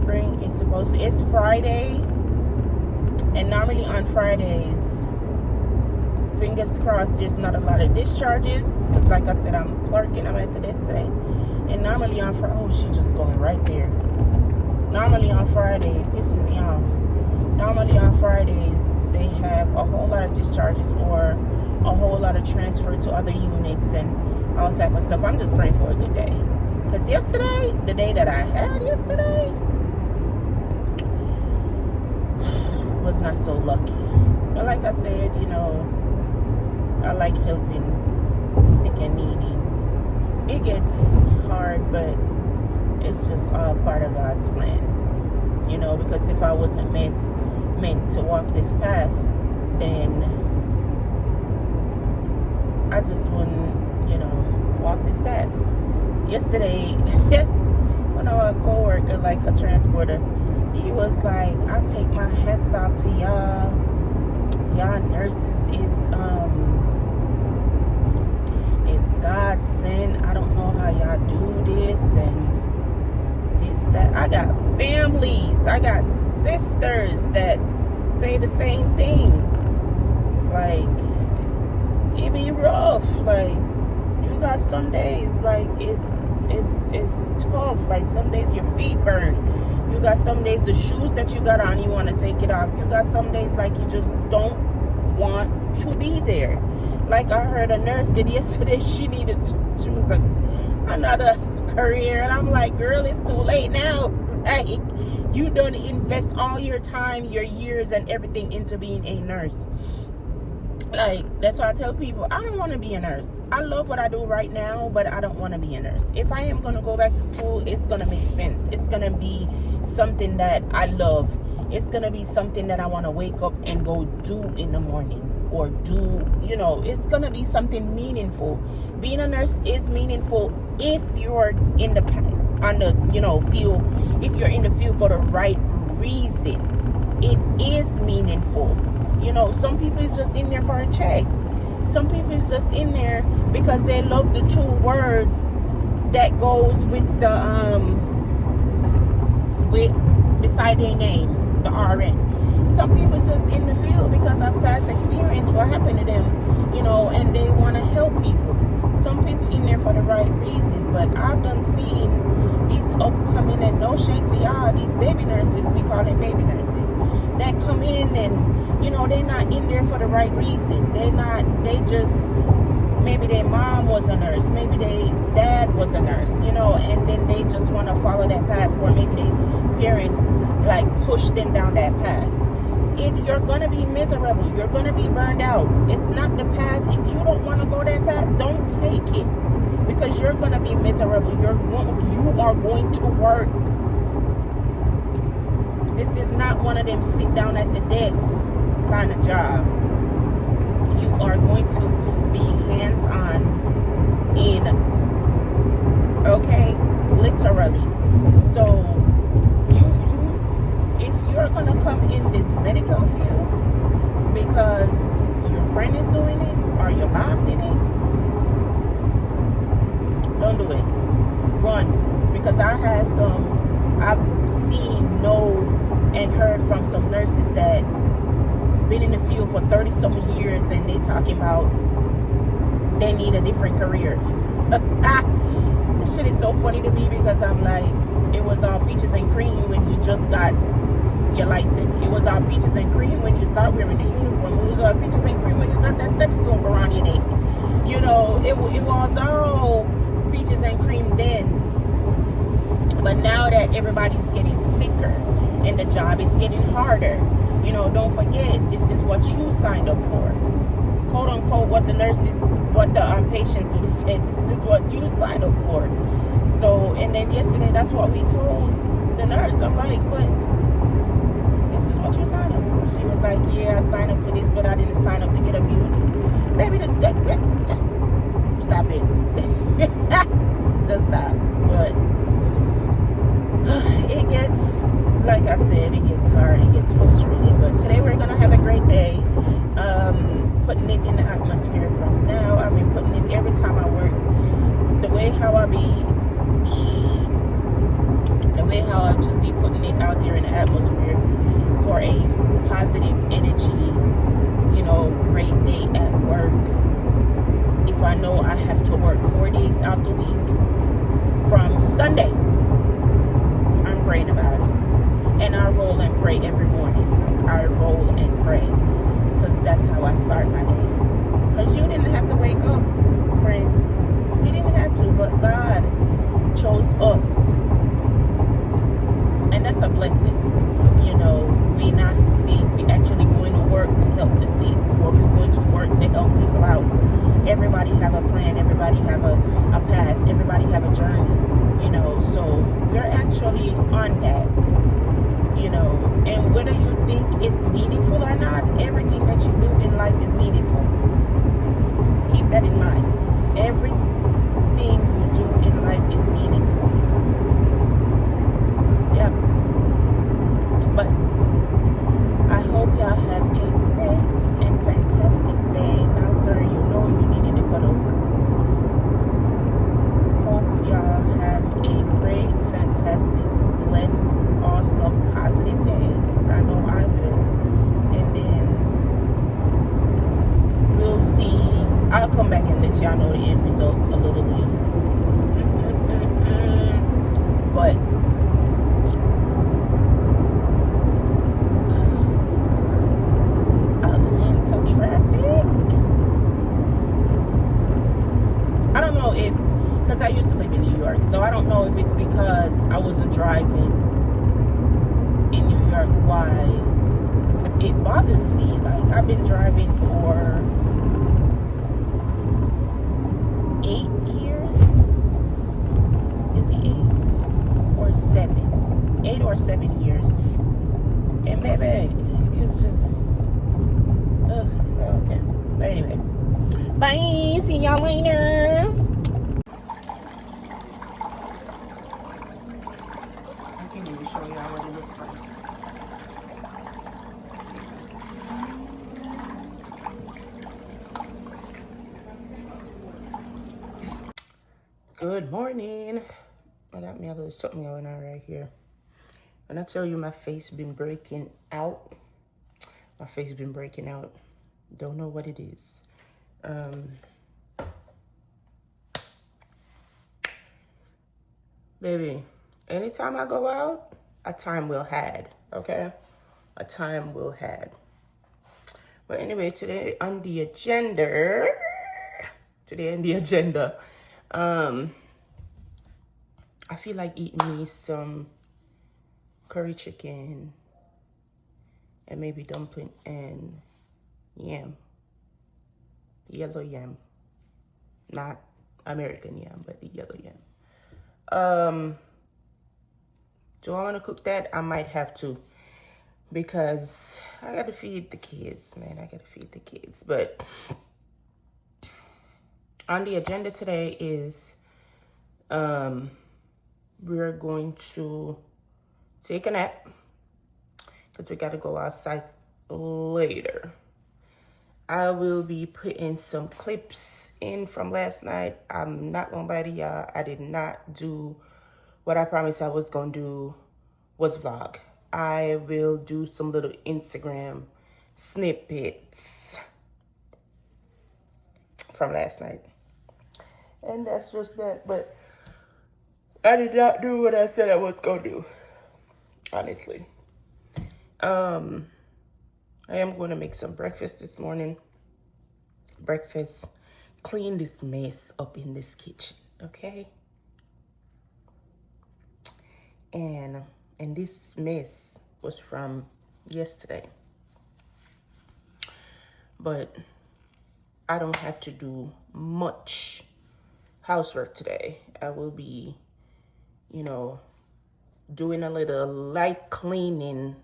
bring. It's Friday, and normally on Fridays, fingers crossed, there's not a lot of discharges, because like I said, I'm clerking, I'm at the desk today. And normally on Friday, oh, she's just going right there. Normally on Friday, pissing me off. Normally on Fridays, they have a whole lot of discharges or a whole lot of transfer to other units and all type of stuff. I'm just praying for a good day. Because yesterday, the day that I had yesterday, was not so lucky. But like I said, I like helping the sick and needy. It gets hard, but it's just all part of God's plan. Because if I wasn't meant to walk this path, then I just wouldn't, walk this path. Yesterday, one of our co-worker, like a transporter, he was like, I take my hats off to y'all. Y'all nurses is God sent. I don't know how y'all do this and this, that. I got families. I got sisters that say the same thing. Like, it be rough. Like, you got some days, like, it's tough. Like, some days your feet burn. You got some days the shoes that you got on, you want to take it off. You got some days like you just don't want to be there. Like, I heard a nurse said yesterday she was another career, and I'm like, girl, it's too late now. Like, you don't invest all your time, your years, and everything into being a nurse. Like, that's why I tell people, I don't want to be a nurse. I love what I do right now, but I don't want to be a nurse. If I am going to go back to school, it's going to make sense. It's going to be something that I love. It's going to be something that I want to wake up and go do in the morning, or do, it's going to be something meaningful. Being a nurse is meaningful if you're in the field, if you're in the field for the right reason. It is meaningful. Some people is just in there for a check. Some people is just in there because they love the 2 words that goes with the beside their name, the RN. Some people just in the field because of past experience, what happened to them, and they want to help people. may be in there for the right reason, but I've done seen these upcoming, and no shade to y'all, these baby nurses, we call them baby nurses, that come in and, you know, they're not in there for the right reason. They just, maybe their mom was a nurse, maybe their dad was a nurse, you know, and then they just want to follow that path, or maybe their parents like push them down that path. You're gonna be miserable. You're gonna be burned out. It's not the path. If you don't want to go that path, don't take it, because you're gonna be miserable. You are going to work. This is not one of them sit down at the desk kind of job. You are going to be hands-on in, okay, literally. So if you're gonna come in this medical field because your friend is doing it or your mom did it, don't do it. Run. Because I've seen, and heard from some nurses that been in the field for 30 some years, and they talking about they need a different career. This shit is so funny to me, because I'm like, it was all peaches and cream when you just got your license. It was all peaches and cream when you start wearing the uniform. It was all peaches and cream when you got that stethoscope around your neck. You know, it was all peaches and cream then. But now that everybody's getting sicker and the job is getting harder, you know, don't forget, this is what you signed up for. Quote unquote, what the patients would have said, this is what you signed up for. So, and then yesterday, that's what we told the nurse. I'm like, but this is what you signed up for. She was like, yeah, I signed up for this, but I didn't sign up to get abused. Baby, stop it. Just stop. But it gets, like I said, it gets hard, it gets frustrating. But today we're gonna have a great day. Putting it in the atmosphere from now. I've been putting it every time I work. The way how I just be putting it out there in the atmosphere for a positive energy, you know, great day at work. If I know I have to work 4 days out the week from Sunday, I'm praying about it. And I roll and pray every morning. Like, I roll and pray, because that's how I start my day. Because you didn't have to wake up, friends. You didn't have to, but God chose us. And that's a blessing. You know, we're not sick. We're actually going to work to help the sick. Or we're going to work to help people out. Everybody have a plan. Everybody have a path. Everybody have a journey. You know, so we're actually on that. You know, and whether you think it's meaningful or not, everything that you do in life is meaningful. Keep that in mind. Everything you do in life is meaningful. Yep. But I hope y'all have a great and fantastic day. Now, sir, you know you needed to cut over. Hope y'all have a great, fantastic, blessed, awesome, positive day, because I know I will. And then we'll see. I'll come back and let y'all know the end result a little later. But Atlanta traffic, I don't know if, because I used to live in New York, so I don't know if it's because I wasn't driving in New York why it bothers me. Like, I've been driving for 8 years. Is it 8 or 7? 8 or 7 years. And maybe it's just okay. But anyway, bye. See y'all later. I can't even show y'all what it looks like. Good morning. I got me a little something going on right here. When I tell you my face been breaking out, my face been breaking out. Don't know what it is. Baby, anytime I go out, a time will had, okay? A time will had. But anyway, today on the agenda, I feel like eating me some curry chicken and maybe dumpling and yam, yellow yam, not American yam, but the yellow yam. Do I want to cook that? I might have to, because I got to feed the kids, man. I got to feed the kids. But on the agenda today is we're going to take a nap because we got to go outside later. I will be putting some clips in from last night. I'm not gonna lie to y'all, I did not do what I promised I was gonna do, was vlog. I will do some little Instagram snippets from last night. And that's just that, but I did not do what I said I was gonna do, honestly. I am going to make some breakfast this morning. Clean this mess up in this kitchen, okay? And this mess was from yesterday. But I don't have to do much housework today. I will be, doing a little light cleaning.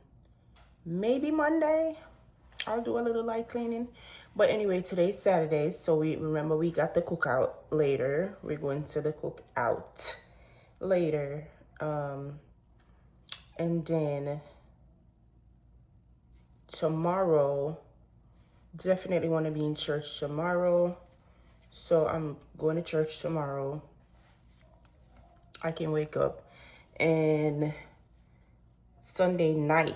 Maybe Monday I'll do a little light cleaning. But anyway, today's Saturday, so we got the cookout later. We're going to the cookout later. And then tomorrow, definitely want to be in church tomorrow. So I'm going to church tomorrow. I can wake up. And Sunday night,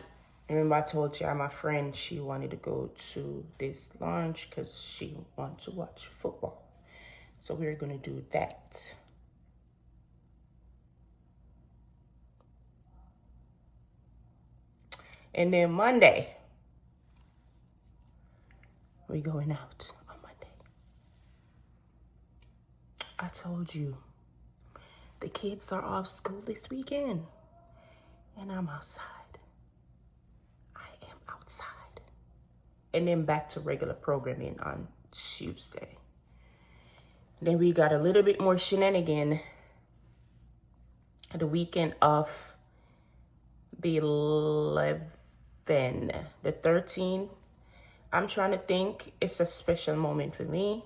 remember I told you my friend, she wanted to go to this lounge because she wants to watch football. So we're going to do that. And then Monday, we're going out on Monday. I told you, the kids are off school this weekend. And I'm outside. Outside. And then back to regular programming on Tuesday. Then we got a little bit more shenanigan the weekend of the 11th, the 13th. I'm trying to think. It's a special moment for me.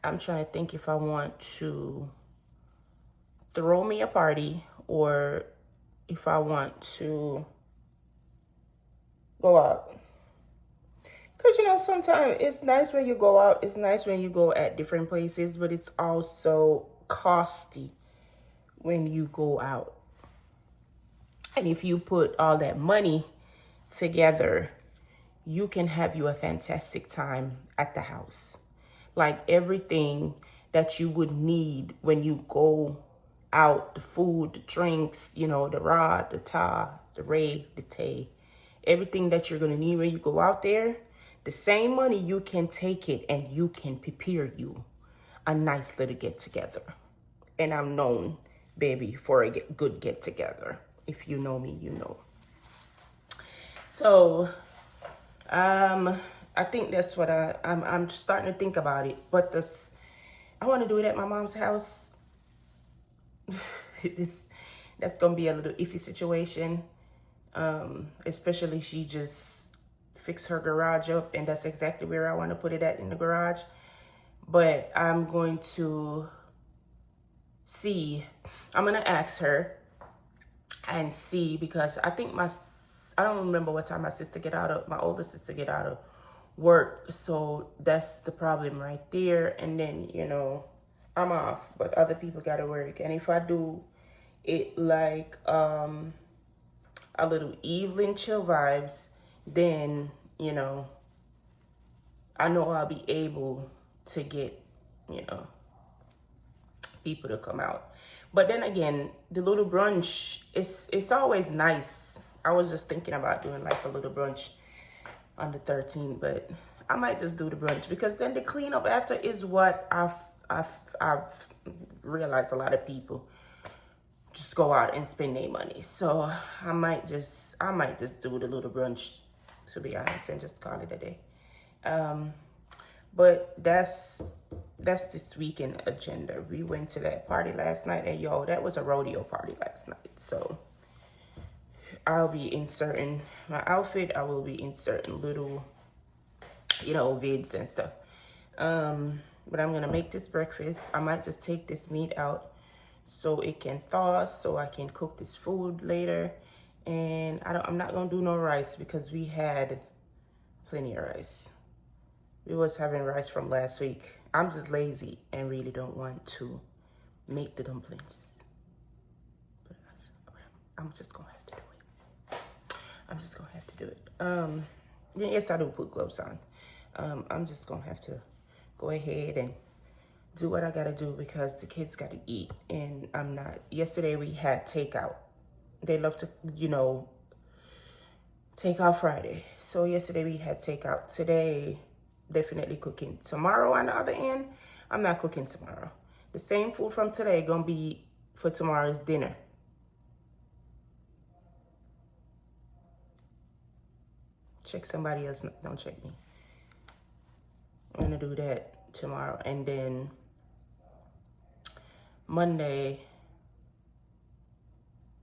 I'm trying to think if I want to throw me a party or if I want to go out. Because, sometimes it's nice when you go out. It's nice when you go at different places, but it's also costly when you go out. And if you put all that money together, you can have you a fantastic time at the house. Like everything that you would need when you go out, the food, the drinks, the rod, the tar, the ray, the tay, everything that you're going to need when you go out there, the same money you can take it and you can prepare you a nice little get together. And I'm known, baby, for a good get together. If you know me, you know. So, I think that's what I'm starting to think about it. But I want to do it at my mom's house. That's going to be a little iffy situation. Especially she just fixed her garage up, and that's exactly where I want to put it at, in the garage. But I'm going to see. I'm going to ask her and see, because I think I don't remember what time my older sister get out of work. So that's the problem right there. And then, I'm off, but other people got to work. And if I do it like a little evening chill vibes, then, I know I'll be able to get, people to come out. But then again, the little brunch, it's always nice. I was just thinking about doing like a little brunch on the 13th, but I might just do the brunch because then the cleanup after is what I've realized a lot of people just go out and spend their money. So I might just do the little brunch, to be honest, and just call it a day. But that's this weekend agenda. We went to that party last night, and yo, that was a rodeo party last night. So I'll be inserting my outfit. I will be inserting little, vids and stuff. But I'm gonna make this breakfast. I might just take this meat out so it can thaw, so I can cook this food later. And I'm not gonna do no rice because we had plenty of rice. We was having rice from last week. I'm just lazy and really don't want to make the dumplings. But I'm just gonna have to do it. I'm just gonna have to do it. Yes, I do put gloves on. I'm just gonna have to go ahead and do what I gotta do because the kids gotta eat. And I'm not. Yesterday we had takeout. They love to, takeout Friday. So yesterday we had takeout. Today, definitely cooking. Tomorrow, on the other end, I'm not cooking tomorrow. The same food from today gonna be for tomorrow's dinner. Check somebody else, don't check me. I'm gonna do that tomorrow. And then Monday,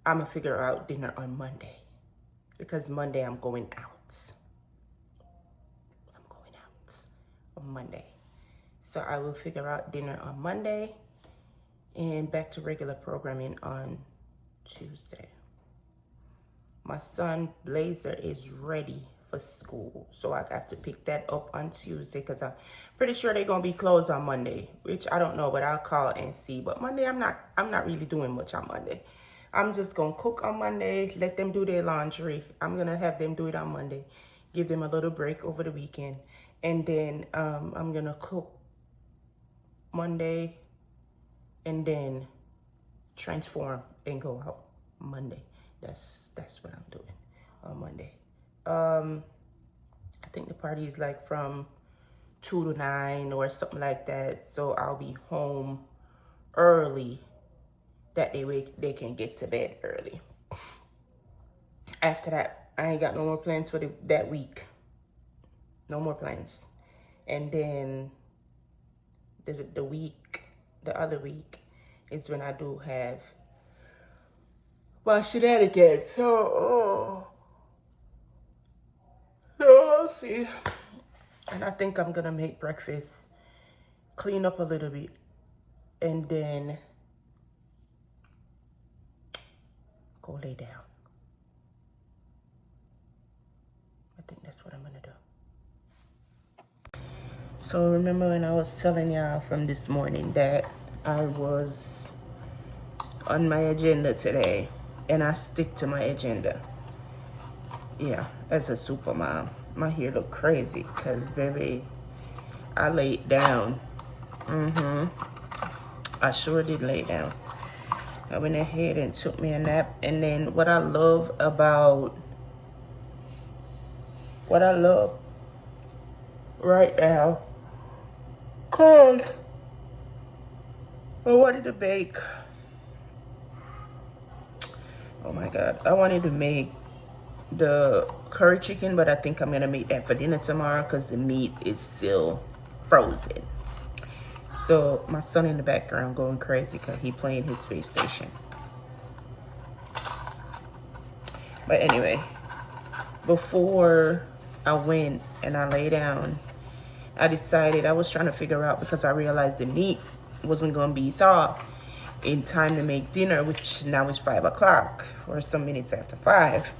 I'm gonna figure out dinner on Monday. Because Monday I'm going out. I'm going out on Monday. So I will figure out dinner on Monday and back to regular programming on Tuesday. My son Blazer is ready for school, so I have to pick that up on Tuesday because I'm pretty sure they're gonna be closed on Monday, which I don't know, but I'll call and see. But Monday I'm not really doing much on Monday. I'm just gonna cook on Monday, let them do their laundry. I'm gonna have them do it on Monday, give them a little break over the weekend, and then I'm gonna cook Monday and then transform and go out Monday. That's what I'm doing on Monday. I think the party is like from 2 to 9 or something like that. So I'll be home early. That they can get to bed early. After that, I ain't got no more plans for that week. No more plans. And then the other week is when I do have my shenanigans. So I'll see. And I think I'm gonna make breakfast, clean up a little bit, and then go lay down. I think that's what I'm gonna do. So remember when I was telling y'all from this morning that I was on my agenda today, and I stick to my agenda. Yeah, as a super mom. My hair look crazy because, baby, I laid down. I sure did lay down. I went ahead and took me a nap. And then what I love right now, cause I wanted to bake. Oh my God. I wanted to make the curry chicken, but I think I'm gonna make that for dinner tomorrow because the meat is still frozen. So my son in the background going crazy because he playing his space station. But anyway, before I went and I lay down, I decided I was trying to figure out, because I realized the meat wasn't going to be thawed in time to make dinner, which now is 5 o'clock or some minutes after 5.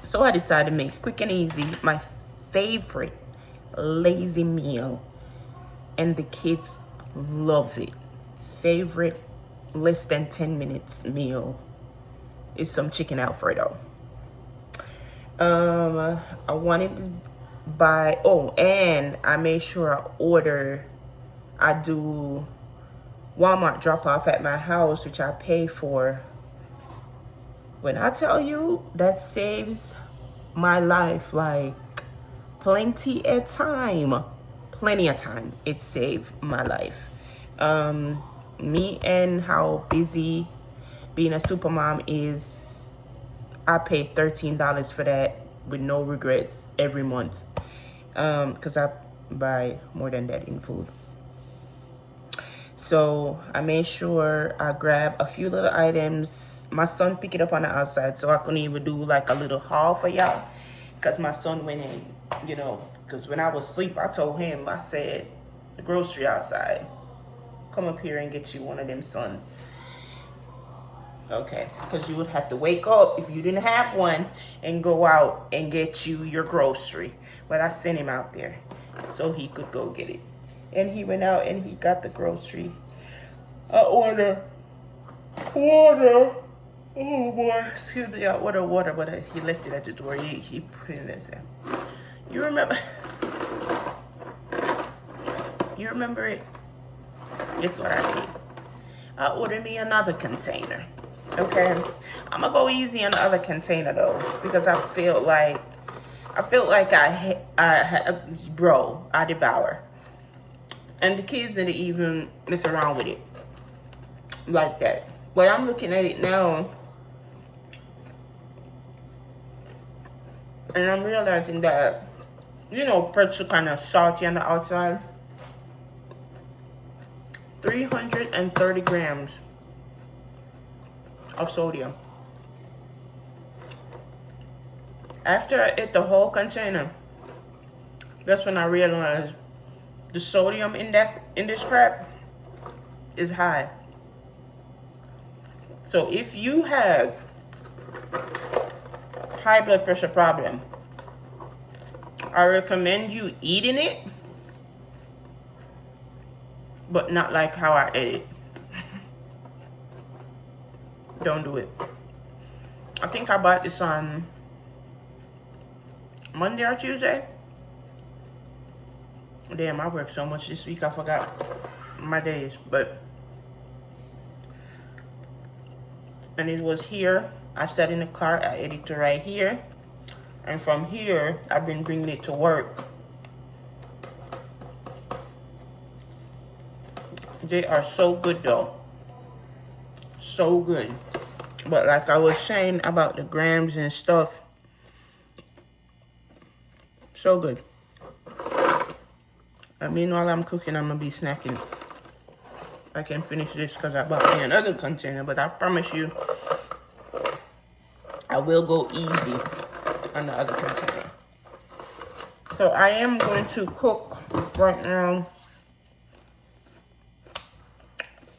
So I decided to make quick and easy my favorite lazy meal. And the kids love it. Favorite less than 10 minutes meal is some chicken Alfredo. I wanted to buy, and I made sure I do Walmart drop off at my house, which I pay for. When I tell you that saves my life, like plenty of time, it saved my life. Me and how busy being a supermom is, I pay $13 for that with no regrets every month, because I buy more than that in food. So I made sure I grab a few little items. My son picked it up on the outside, so I couldn't even do like a little haul for y'all, because my son went in, you know, because when I was asleep, I told him, I said, the grocery outside, come up here and get you one of them sons. Okay, because you would have to wake up if you didn't have one and go out and get you your grocery. But I sent him out there so he could go get it. And he went out and he got the grocery. I order water. Oh boy, excuse me, I order water, but he left it at the door. He put it in there. You remember? You remember it? Guess what I did? I ordered me another container. Okay, I'm gonna go easy on the other container though, because I feel like I devour, and the kids didn't even mess around with it like that. But I'm looking at it now, and I'm realizing that, you know, perks are kind of salty on the outside. 330 grams of sodium. After I ate the whole container, that's when I realized the sodium in this crap is high. So if you have high blood pressure problem, I recommend you eating it, but not like how I ate it. Don't do it. I think I bought this on Monday or Tuesday. Damn, I worked so much this week, I forgot my days. And it was here. I sat in the car, I ate it to right here. And from here, I've been bringing it to work. They are so good though. So good. But like I was saying about the grams and stuff, so good. I mean, while I'm cooking, I'm gonna be snacking. I can finish this because I bought me another container, but I promise you, I will go easy on the other container. So I am going to cook right now.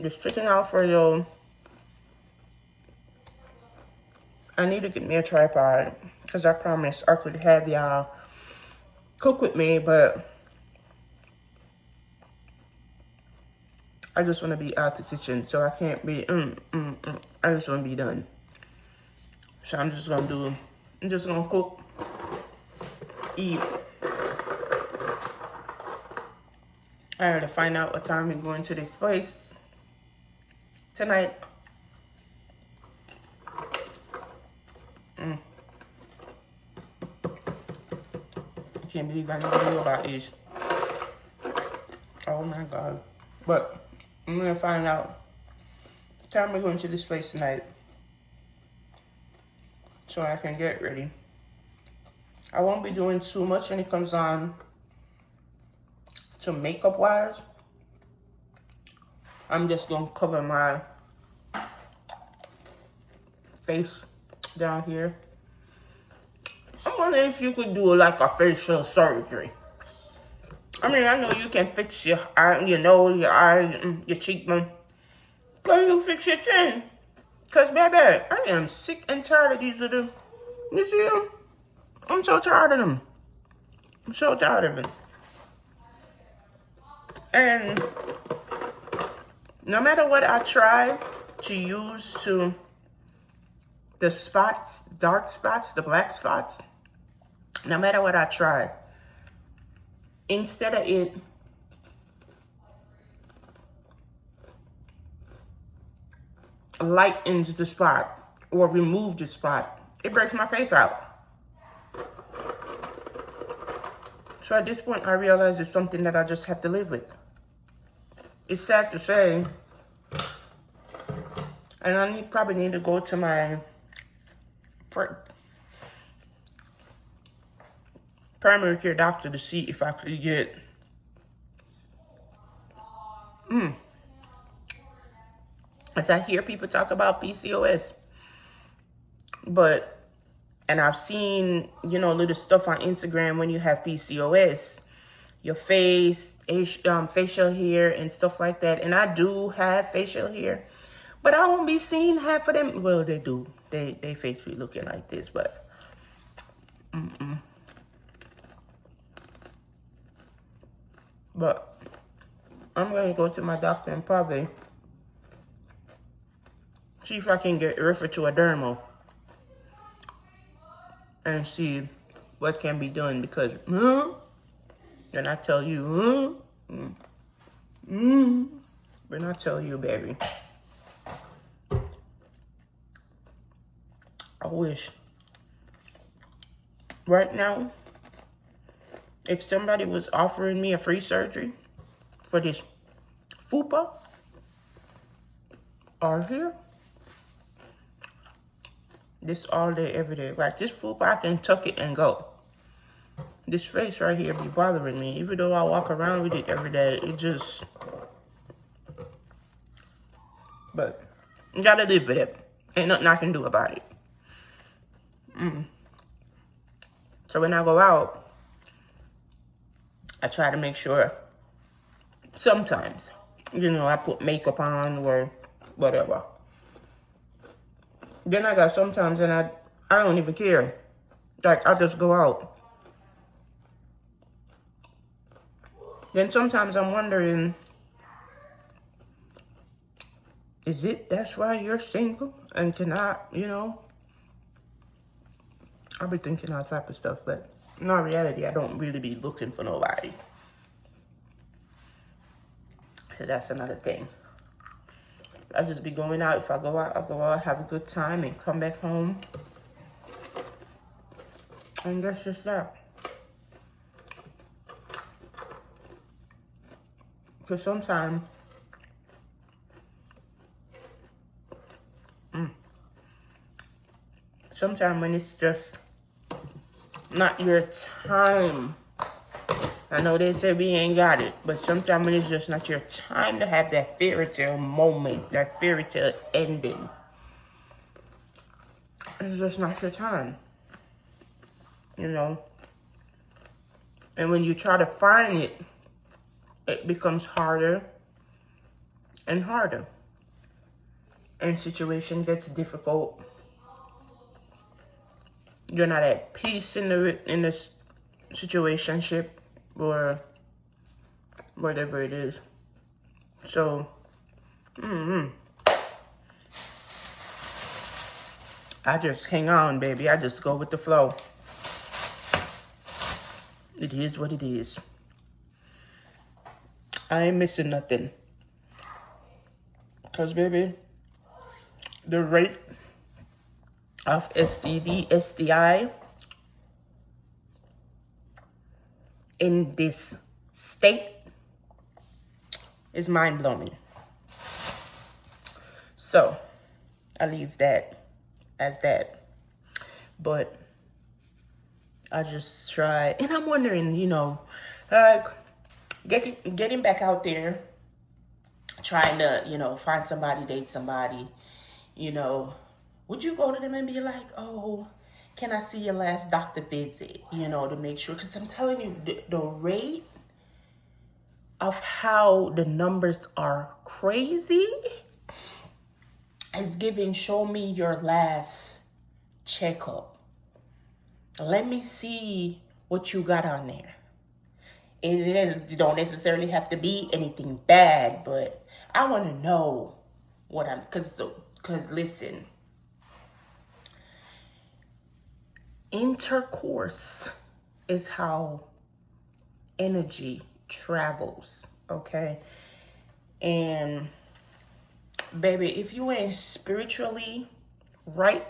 Just chicken Alfredo. I need to get me a tripod because I promised I could have y'all cook with me, but I just want to be out the kitchen, so I can't be, I just want to be done. So I'm just going to cook, eat. I had to find out what time we're going to this place tonight. I can't believe I never knew about these. Oh my God. But I'm gonna find out what time we're going to this place tonight, so I can get ready. I won't be doing too much when it comes on to makeup wise. I'm just gonna cover my face down here. I wonder if you could do like a facial surgery. I mean, I know you can fix your eye, your nose, your eyes, your cheekbone. Can you fix your chin? Cause baby, I am sick and tired of these little, you see them? I'm so tired of them. I'm so tired of them. And no matter what I try to use to the spots, dark spots, the black spots, no matter what I try, instead of it lightens the spot or removes the spot, it breaks my face out. So at this point, I realize it's something that I just have to live with. It's sad to say, and I probably need to go to my primary care doctor to see if I could get as I hear people talk about PCOS, and I've seen, little stuff on Instagram when you have PCOS, your face, facial hair and stuff like that. And I do have facial hair, but I won't be seeing half of them. Well, they do. They face be looking like this, but But I'm going to go to my doctor and probably see if I can get referred to a dermal and see what can be done, because then I tell you, when I tell you, baby, I wish right now, if somebody was offering me a free surgery for this fupa or here, this all day, every day. Like this fupa, I can tuck it and go. This face right here be bothering me. Even though I walk around with it every day, it just... But you gotta live with it. Ain't nothing I can do about it. So when I go out, I try to make sure, sometimes, I put makeup on or whatever. Then I got sometimes and I don't even care. Like, I just go out. Then sometimes I'm wondering, that's why you're single and cannot, I'll be thinking all type of stuff, but in all reality, I don't really be looking for nobody. So that's another thing. I just be going out. If I go out, I go out, have a good time, and come back home. And that's just that. Because sometimes, when it's just not your time, I know they say we ain't got it, but sometimes when it's just not your time to have that fairy tale moment, that fairy tale ending, it's just not your time, And when you try to find it, it becomes harder and harder. And situation gets difficult. You're not at peace in this situationship or whatever it is. So, I just hang on, baby. I just go with the flow. It is what it is. I ain't missing nothing. Because, baby, the rate of STD, STI in this state is mind-blowing. So, I leave that as that. But I just try, and I'm wondering, like, getting back out there, trying to, find somebody, date somebody, would you go to them and be like, oh, can I see your last doctor visit, to make sure? Because I'm telling you, the rate of how the numbers are crazy is giving, show me your last checkup. Let me see what you got on there. It don't necessarily have to be anything bad, but I want to know what because listen, intercourse is how energy travels, okay? And Baby, if you ain't spiritually right,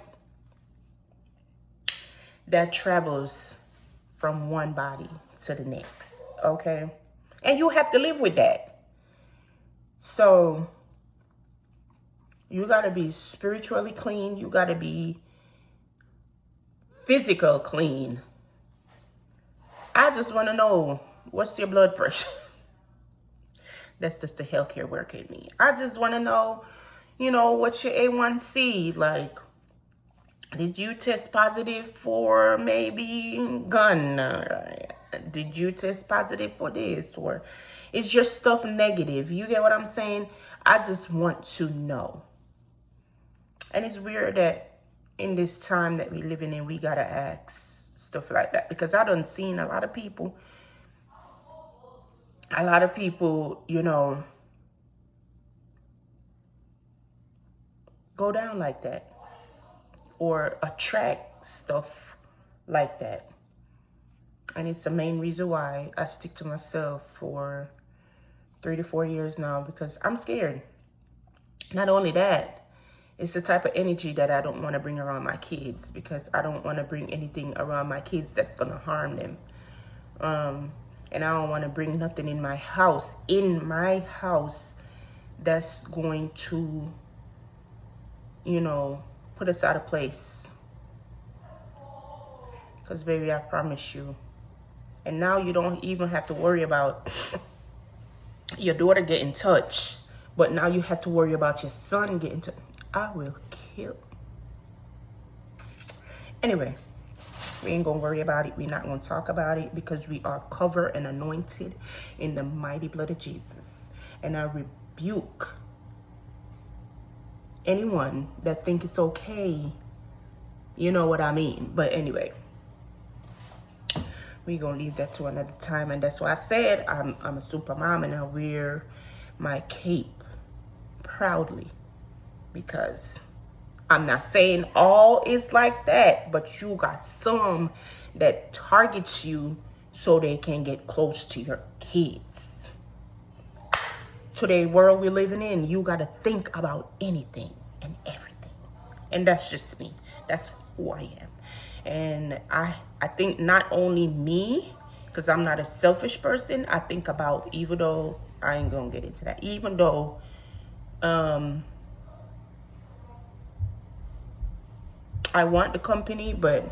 that travels from one body to the next, okay? And you have to live with that. So you gotta be spiritually clean. You gotta be physical clean. I just wanna know, what's your blood pressure? That's just the healthcare worker in me. I just wanna know, what's your A1C? Like, did you test positive for maybe gun? Did you test positive for this? Or is your stuff negative? You get what I'm saying? I just want to know. And it's weird that in this time that we living in, we gotta ask stuff like that. Because I done seen a lot of people, go down like that. Or attract stuff like that. And it's the main reason why I stick to myself for 3 to 4 years now, because I'm scared. Not only that, it's the type of energy that I don't want to bring around my kids, because I don't want to bring anything around my kids that's going to harm them. And I don't want to bring nothing in my house, that's going to, put us out of place. Because, baby, I promise you. And now you don't even have to worry about your daughter getting touched. But now you have to worry about your son getting touched. I will kill. Anyway, we ain't going to worry about it. We're not going to talk about it, because we are covered and anointed in the mighty blood of Jesus. And I rebuke anyone that think it's okay. You know what I mean. But anyway, we're going to leave that to another time. And that's why I said I'm a super mom, and I wear my cape proudly. Because I'm not saying all is like that, but you got some that targets you so they can get close to your kids. Today world we're living in, you got to think about anything and everything. And that's just me. That's who I am. And I think not only me, because I'm not a selfish person, I think about, even though I ain't going to get into that, even though I want the company, but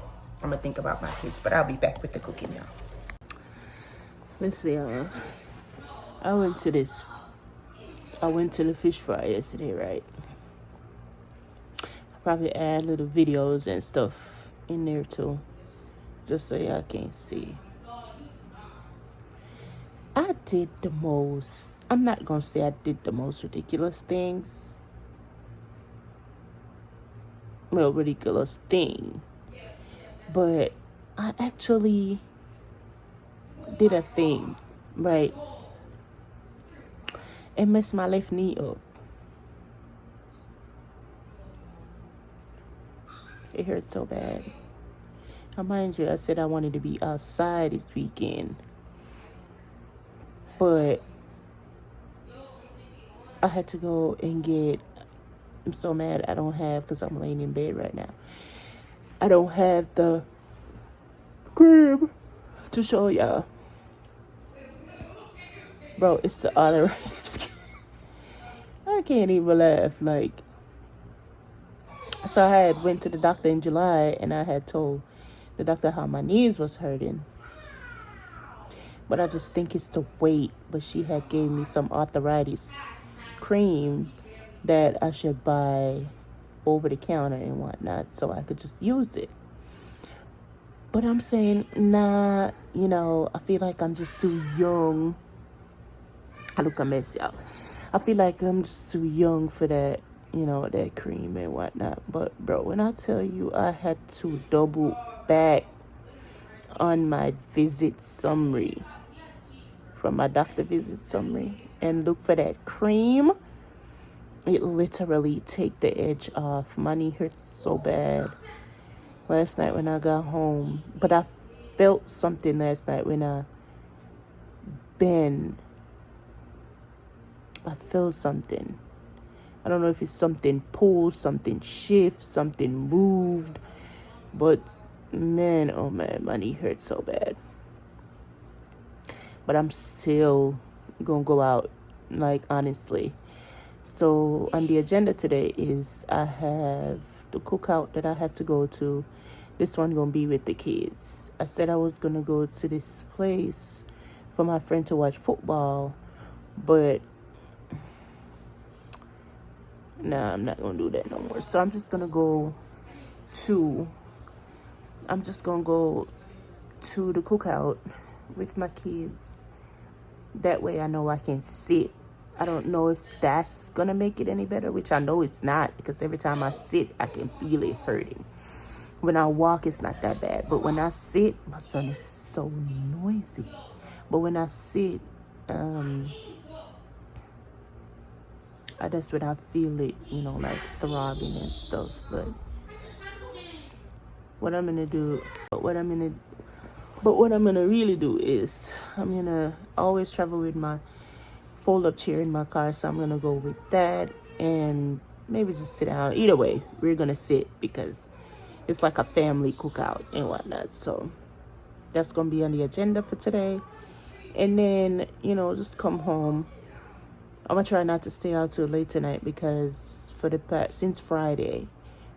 I'm going to think about my kids. But I'll be back with the cooking now. Let's see. I went to the fish fry yesterday, right? I'll probably add little videos and stuff in there too, just so y'all can see. I did the most, I'm not going to say I did the most ridiculous things. Well, ridiculous thing. But I actually did a thing, right? And messed my left knee up. It hurt so bad. Now, mind you, I said I wanted to be outside this weekend. But I had to go and get, I'm so mad I don't have, because I'm laying in bed right now, I don't have the crib to show y'all. Bro, it's the arthritis. I can't even laugh. Like, so I had went to the doctor in July, and I had told the doctor how my knees was hurting. But I just think it's the weight. But she had gave me some arthritis cream that I should buy over the counter and whatnot, so I could just use it. But I'm saying, nah, I feel like I'm just too young. I look a mess, y'all. I feel like I'm just too young for that, that cream and whatnot. But, bro, when I tell you I had to double back on my visit summary, from my doctor visit summary, and look for that cream, it literally take the edge off. My knee hurts so bad last night when I got home. But I felt something last night when I bend. I felt something. I don't know if it's something pulled, something shift, something moved, but man, oh man, my knee hurts so bad. But I'm still gonna go out, like, honestly. So on the agenda today is I have the cookout that I have to go to. This one gonna be with the kids. I said I was gonna go to this place for my friend to watch football, but nah, I'm not gonna do that no more. So I'm just gonna go to the cookout with my kids. That way I know I can sit. I don't know if that's gonna make it any better, which I know it's not, because every time I sit I can feel it hurting. When I walk it's not that bad, but when I sit, my son is so noisy. But when I sit, that's when I feel it, like throbbing and stuff. But what I'm gonna really do is I'm gonna always travel with my fold-up chair in my car, so I'm gonna go with that and maybe just sit down. Either way, we're gonna sit because it's like a family cookout and whatnot. So that's gonna be on the agenda for today. And then, just come home. I'm gonna try not to stay out too late tonight because since Friday,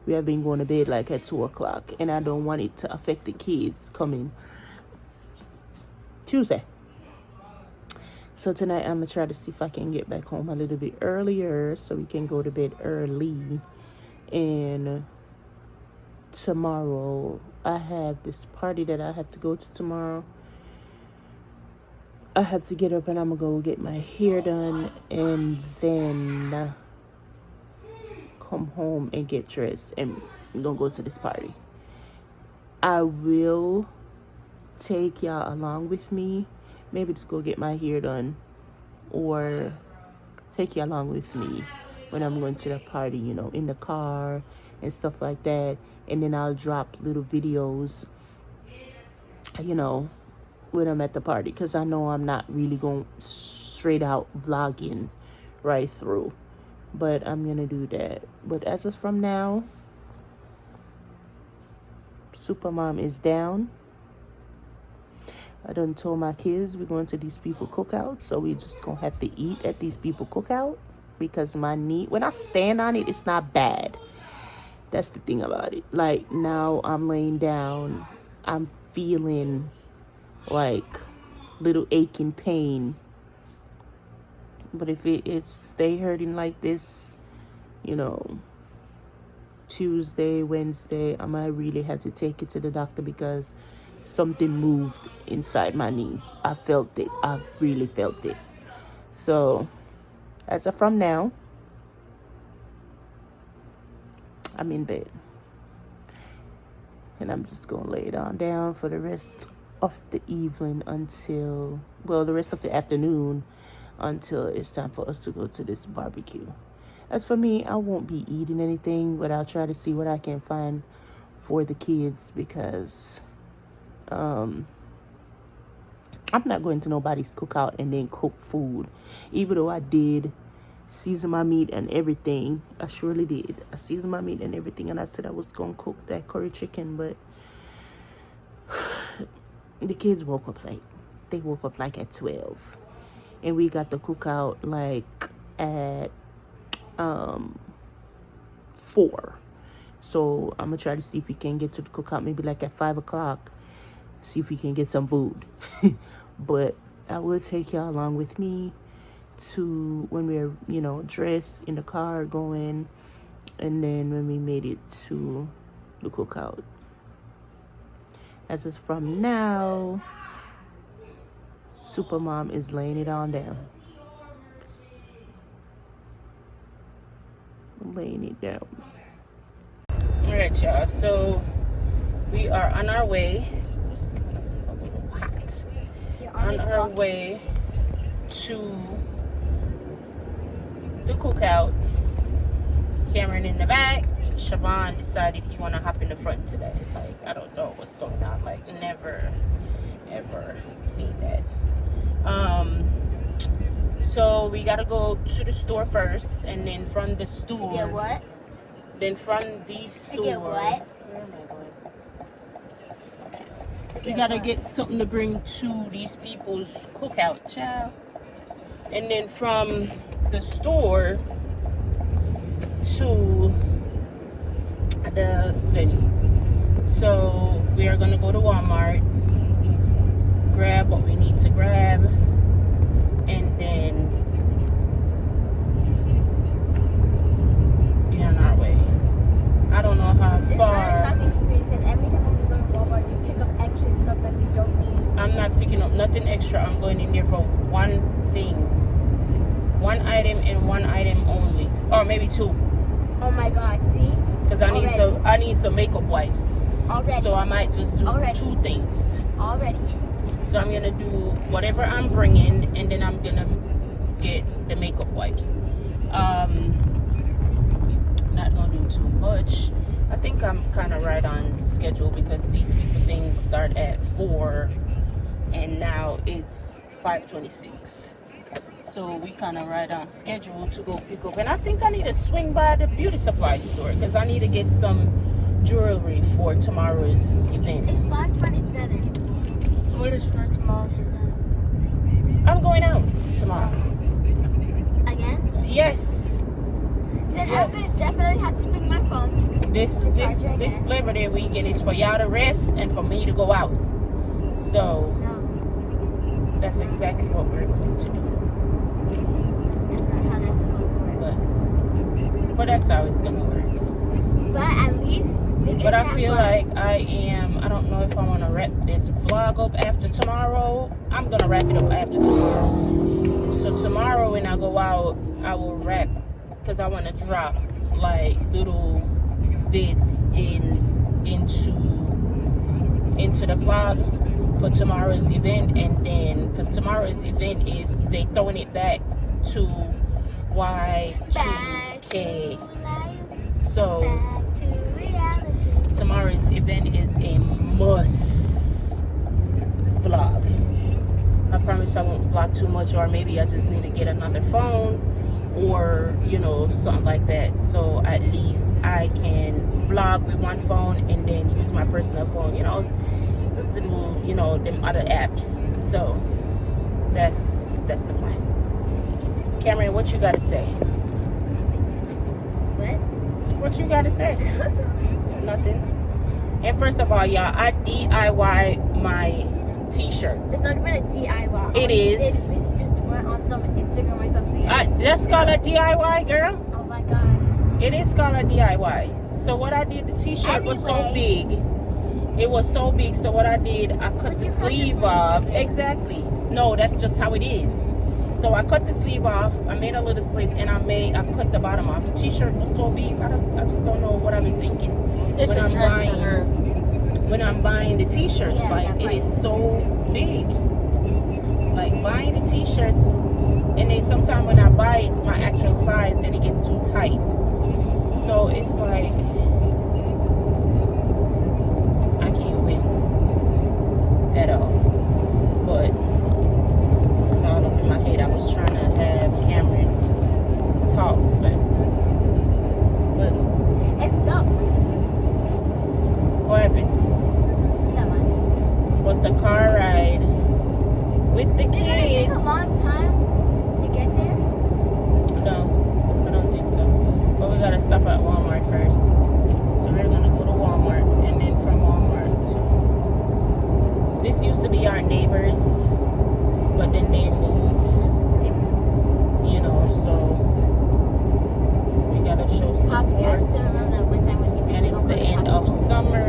we have been going to bed like at 2:00, and I don't want it to affect the kids coming Tuesday. So tonight I'm gonna try to see if I can get back home a little bit earlier so we can go to bed early. And tomorrow I have this party that I have to go to tomorrow. I have to get up and I'm gonna go get my hair done and then come home and get dressed, and I'm gonna go to this party. I will take y'all along with me, maybe just go get my hair done, or take you along with me when I'm going to the party, in the car and stuff like that. And then I'll drop little videos, when I'm at the party, because I know I'm not really going straight out vlogging right through, but I'm gonna do that. But as of from now, Supermom is down. I done told my kids we're going to these people cookout, so we just gonna have to eat at these people cookout, because my knee, when I stand on it, it's not bad. That's the thing about it. Like, now I'm laying down, I'm feeling like little aching pain, but if it stay hurting like this, Tuesday, Wednesday, I might really have to take it to the doctor because something moved inside my knee. I felt it. I really felt it. So as of from now, I'm in bed, and I'm just gonna lay it on down for the rest of the evening the rest of the afternoon, until it's time for us to go to this barbecue. As for me, I won't be eating anything, but I'll try to see what I can find for the kids, because I'm not going to nobody's cookout and then cook food. Even though I did season my meat and everything, I surely did. I seasoned my meat and everything, and I said I was gonna cook that curry chicken, but the kids woke up late. They woke up like at 12, and we got the cookout like at 4. So I'm gonna try to see if we can get to the cookout maybe like at 5:00. See if we can get some food. But I will take y'all along with me to when we're dressed in the car going, and then when we made it to the cookout. As it's from now, Supermom is laying it on down. Laying it down. All right, y'all. So we are on our way. It's kind of a little hot. On our way to the cookout. Cameron in the back. Siobhan decided he want to hop in the front today. Like, I don't know what's going on. Like, never ever seen that. So we gotta go to the store first, and then from the store. To get what? Then from the store. To get what? Where am I going? We gotta get something to bring to these people's cookout, child. And then from the store to the venue. So we are gonna go to Walmart, grab what we need to grab, and then be on our way. I don't know how far. Every time you go to Walmart, you pick up extra stuff that you don't need. I'm not picking up nothing extra. I'm going in there for one thing. One item and one item only. Or maybe two. Oh my god, see? Because I need some makeup wipes. Already. So I might just do two things. Already. So I'm gonna do whatever I'm bringing, and then I'm gonna get the makeup wipes. Not gonna do too much. I think I'm kind of right on schedule because these people things start at 4, and now it's 5:26. So we kind of right on schedule to go pick up. And I think I need to swing by the beauty supply store because I need to get some jewelry for tomorrow's event. It's 5:27. What is for tomorrow's event? I'm going out tomorrow. Again? Yes. Then Yes. I'm gonna definitely have to bring my phone. This Labor Day weekend is for y'all to rest and for me to go out. So No, that's exactly what we're going to do. that's not how that's supposed to work. But that's how it's gonna work. But at least we get But I that feel fun. like I don't know if I want to wrap this vlog up after tomorrow. I'm gonna wrap it up after tomorrow. So tomorrow when I go out, I will wrap because I want to drop like little bits into the vlog for tomorrow's event, and then because tomorrow's event is they throwing it back to Y2K. So Back to reality. tomorrow's event is a must vlog. I promise I won't vlog too much, or maybe I just need to get another phone or something like that, so at least I can vlog with one phone and then use my personal phone, just to do them other apps. So that's the plan. Cameron, what you gotta say? What you gotta say? Nothing. And first of all, y'all, I DIY my t-shirt. It's not even a DIY. It is. We just went on some Instagram or something. That's called a DIY, girl. Oh my god. It is called a DIY. So what I did, the t-shirt was so big. It was so big, so what I did, I cut the sleeve off. Exactly. No, that's just how it is. So I cut the sleeve off, I made a little slit, and I cut the bottom off. The t-shirt was so big, I just don't know what I've been thinking. It's a dress for her. When I'm buying the t-shirts, Yeah, like that's it right. is so big. Like buying the t-shirts, and then sometimes when I buy it my actual size, then it gets too tight. So it's like I can't win at all. But it's all up in my head. I was trying to have Cameron talk, but It's dumb. what happened? Never mind. But the car ride with the Did it take kids. a long time to get there? No, I don't think so. But we gotta stop at Walmart first. So we're gonna go to Walmart, and then from Walmart. This used to be our neighbors, but then they moved. So we gotta show Foxy, I support. still remember that one time when she said And it's the end of summer.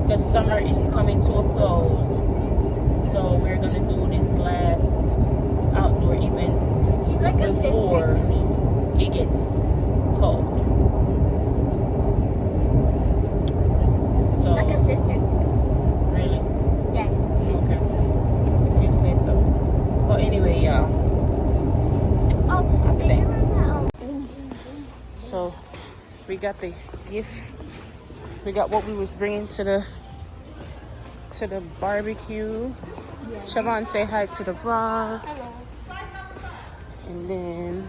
The summer is coming to a close. So we're gonna do this last outdoor event She's like a before sister to me. it gets cold. So She's like a sister to me. really? Yes. Okay. If you say so. Well, anyway, y'all. Oh, I'll be do you back. remember that? So we got the gift. We got what we was bringing to the barbecue. Siobhan, say hi to the vlog. And then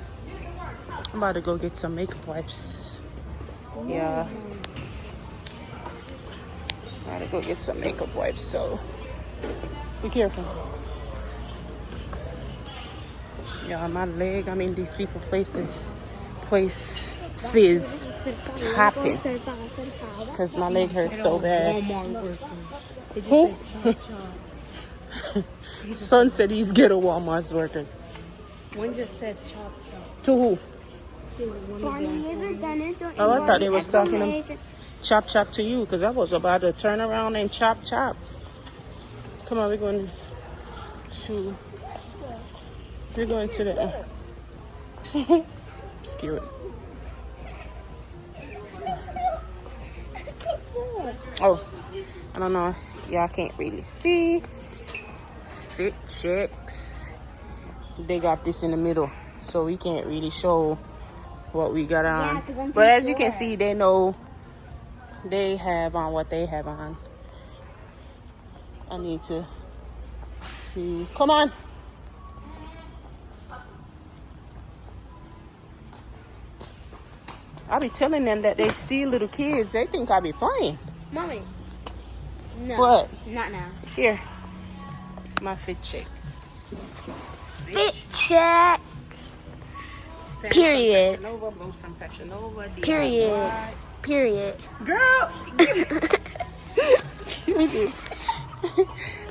I'm about to go get some makeup wipes. Yeah. I gotta go get some makeup wipes, so be careful. Yeah, my leg, I'm in these people places happen because my leg hurts so bad. Who? Son said he's ghetto Walmart's workers. One just said chop chop. To who? Oh, I thought they was talking to chop chop to you because I was about to turn around and chop chop. Come on, we're going to the skew. Oh, I don't know. Y'all can't really see. Fit checks. They got this in the middle, so we can't really show what we got on. But as you can see, they know they have on what they have on. I need to see. Come on. I be telling them that they steal little kids. They think I be playing. Mommy. No. What? Not now. Here. My fit check. Fit check. Period. Period. Period. Girl.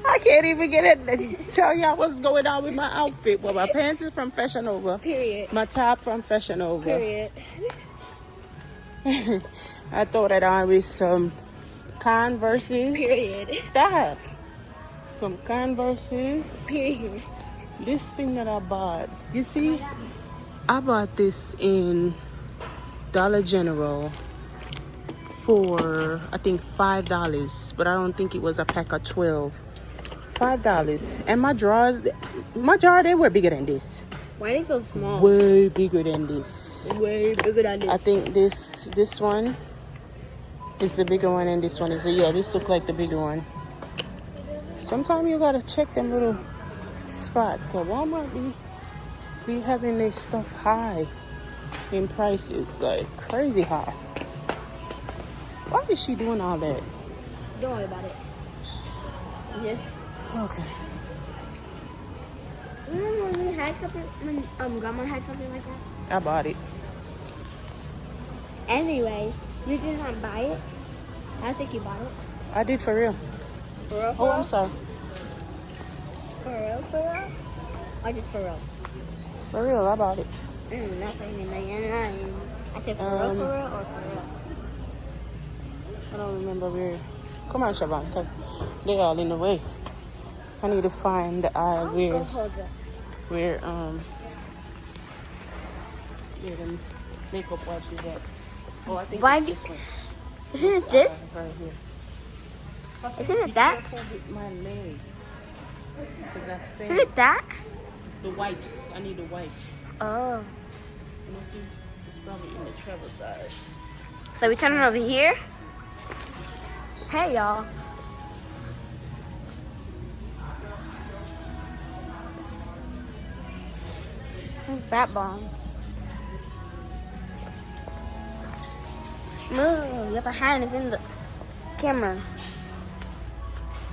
I can't even get it to tell y'all what's going on with my outfit. Well, my pants is from Fashion Nova. Period. My top from Fashion Nova. Period. I throw that on with some Converses. Period. Stop. Some Converses. Period. This thing that I bought, you see, I bought this in Dollar General for I think $5, but I don't think it was a pack of 12. $5, and my jar they were bigger than this. Why are they so small? Way bigger than this. Way bigger than this. I think this one is the bigger one, and this one is this look like the bigger one. Sometimes you gotta check them little spot, cause Walmart be having their stuff high in prices, like crazy high. Why is she doing all that? Don't worry about it. Yes. Okay. Remember when we had something, when Grandma had something like that? I bought it. Anyway, you did not buy it? I think you bought it. I did for real. For real? Oh, I'm sorry. For real? For real? Or just for real? For real, I bought it. That's what I mean. I said for real or for real? I don't remember where. Come on, Siobhan, because they're all in the way. I need to find the aisle where the makeup wipes is at. Oh, I think it's this one. Isn't it this? Right here. Isn't it that? With my leg. Because I said Isn't it that? the wipes. I need the wipes. Oh. It's probably in the travel size. So we turn it over here. Hey, y'all. Fat bombs. Move. Your hand is in the camera.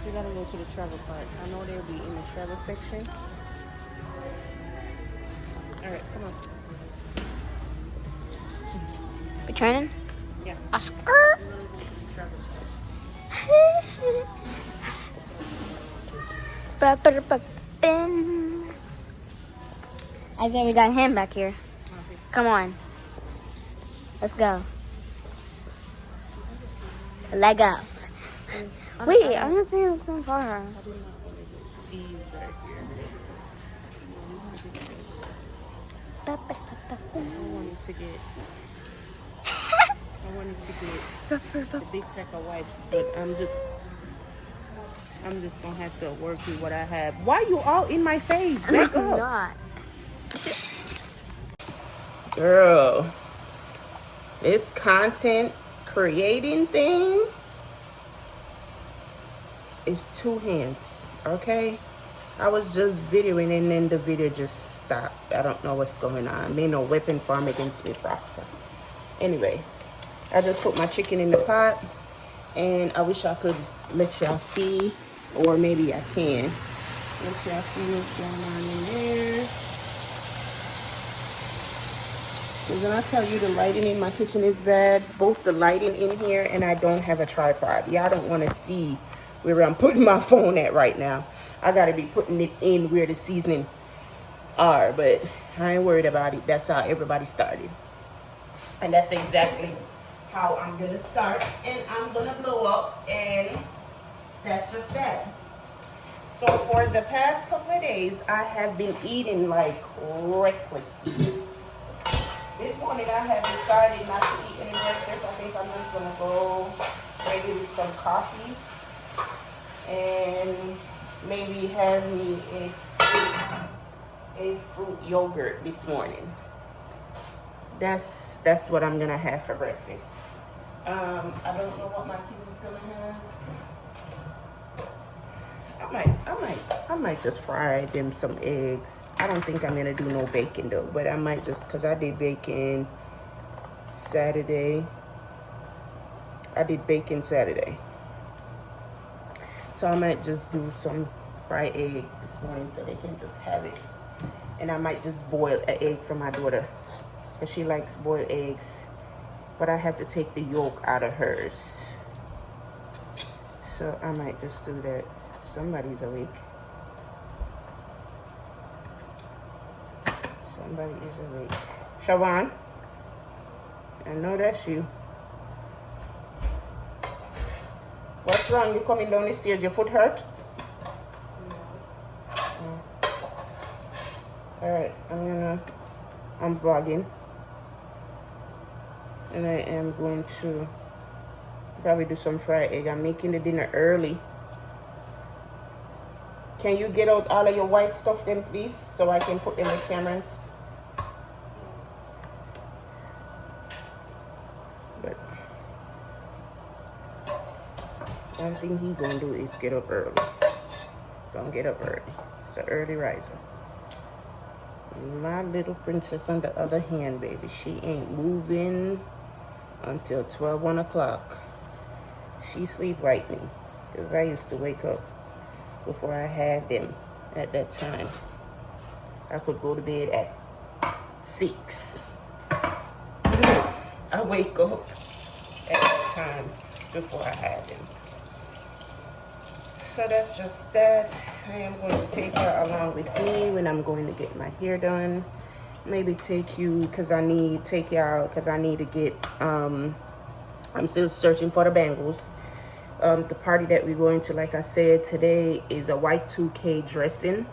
We gotta go to the travel part. I know they'll be in the travel section. Alright, come on. We turning? Yeah. Oscar. I think we got him back here. Come on. Let's go. Leg up. Wait, I don't think it's so far. I wanted to get the big pack of wipes, but I'm just gonna have to work with what I have. Why you all in my face? Back up. Not. Girl, this content creating thing is two hands, okay? I was just videoing and then the video just stopped. I don't know what's going on. May no weapon form against me prosper. Anyway, I just put my chicken in the pot, and I wish I could let y'all see, or maybe I can. Let y'all see what's going on in there. Because when I tell you the lighting in my kitchen is bad, both the lighting in here and I don't have a tripod. Y'all don't want to see where I'm putting my phone at right now. I got to be putting it in where the seasoning are, but I ain't worried about it. That's how everybody started. And that's exactly how I'm going to start. And I'm going to blow up, and that's just that. So for the past couple of days, I have been eating like recklessly. This morning I have decided not to eat any breakfast. I think I'm just going to go maybe with some coffee and maybe have me a fruit yogurt this morning. That's what I'm going to have for breakfast. I don't know what my kids is going to have. I might just fry them some eggs. I don't think I'm gonna do no bacon though, but I might just, cause I did bacon Saturday. So I might just do some fried egg this morning so they can just have it. And I might just boil an egg for my daughter, cause she likes boiled eggs, but I have to take the yolk out of hers. So I might just do that. Somebody's awake. Somebody is awake. Siobhan, I know that's you. What's wrong? You coming down the stairs? Your foot hurt? No. Alright, I'm vlogging. And I am going to probably do some fried egg. I'm making the dinner early. Can you get out all of your white stuff then, please, so I can put them in Cameron's? But one thing he's gonna do is get up early. Don't get up early. It's an early riser. My little princess, on the other hand, baby, she ain't moving until 1 o'clock. She sleep like me, because I used to wake up before I had them at that time. I could go to bed at 6. I wake up at that time before I had them. So that's just that. I am going to take her along with me when I'm going to get my hair done. Maybe take you, because I need to get, I'm still searching for the bangles. The party that we're going to, like I said, today is a Y2K dressing,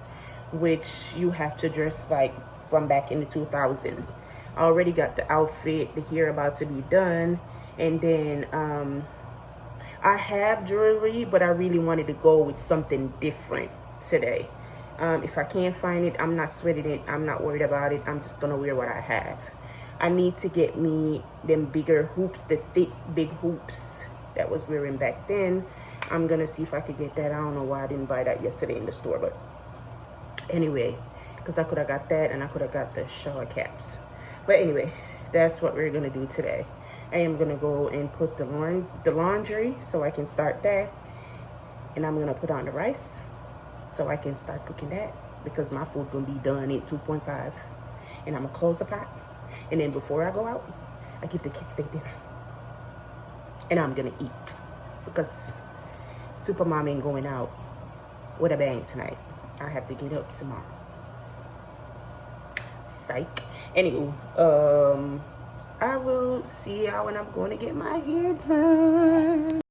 which you have to dress like from back in the 2000s. I already got the outfit, the hair about to be done, and then I have jewelry, but I really wanted to go with something different today. If I can't find it, I'm not sweating it. I'm not worried about it. I'm just gonna wear what I have. I need to get me them bigger hoops, the thick big hoops that was wearing back then. I'm gonna see if I could get that. I don't know why I didn't buy that yesterday in the store, but anyway, because I could have got that and I could have got the shower caps. But anyway, that's what we're gonna do today. I am gonna go and put the laundry so I can start that, and I'm gonna put on the rice so I can start cooking that, because my food gonna be done in 2.5, and I'm gonna close the pot, and then before I go out, I give the kids their dinner. And I'm gonna eat, because Supermom ain't going out with a bang tonight. I have to get up tomorrow. Psych. Anywho, I will see y'all when I'm going to get my hair done.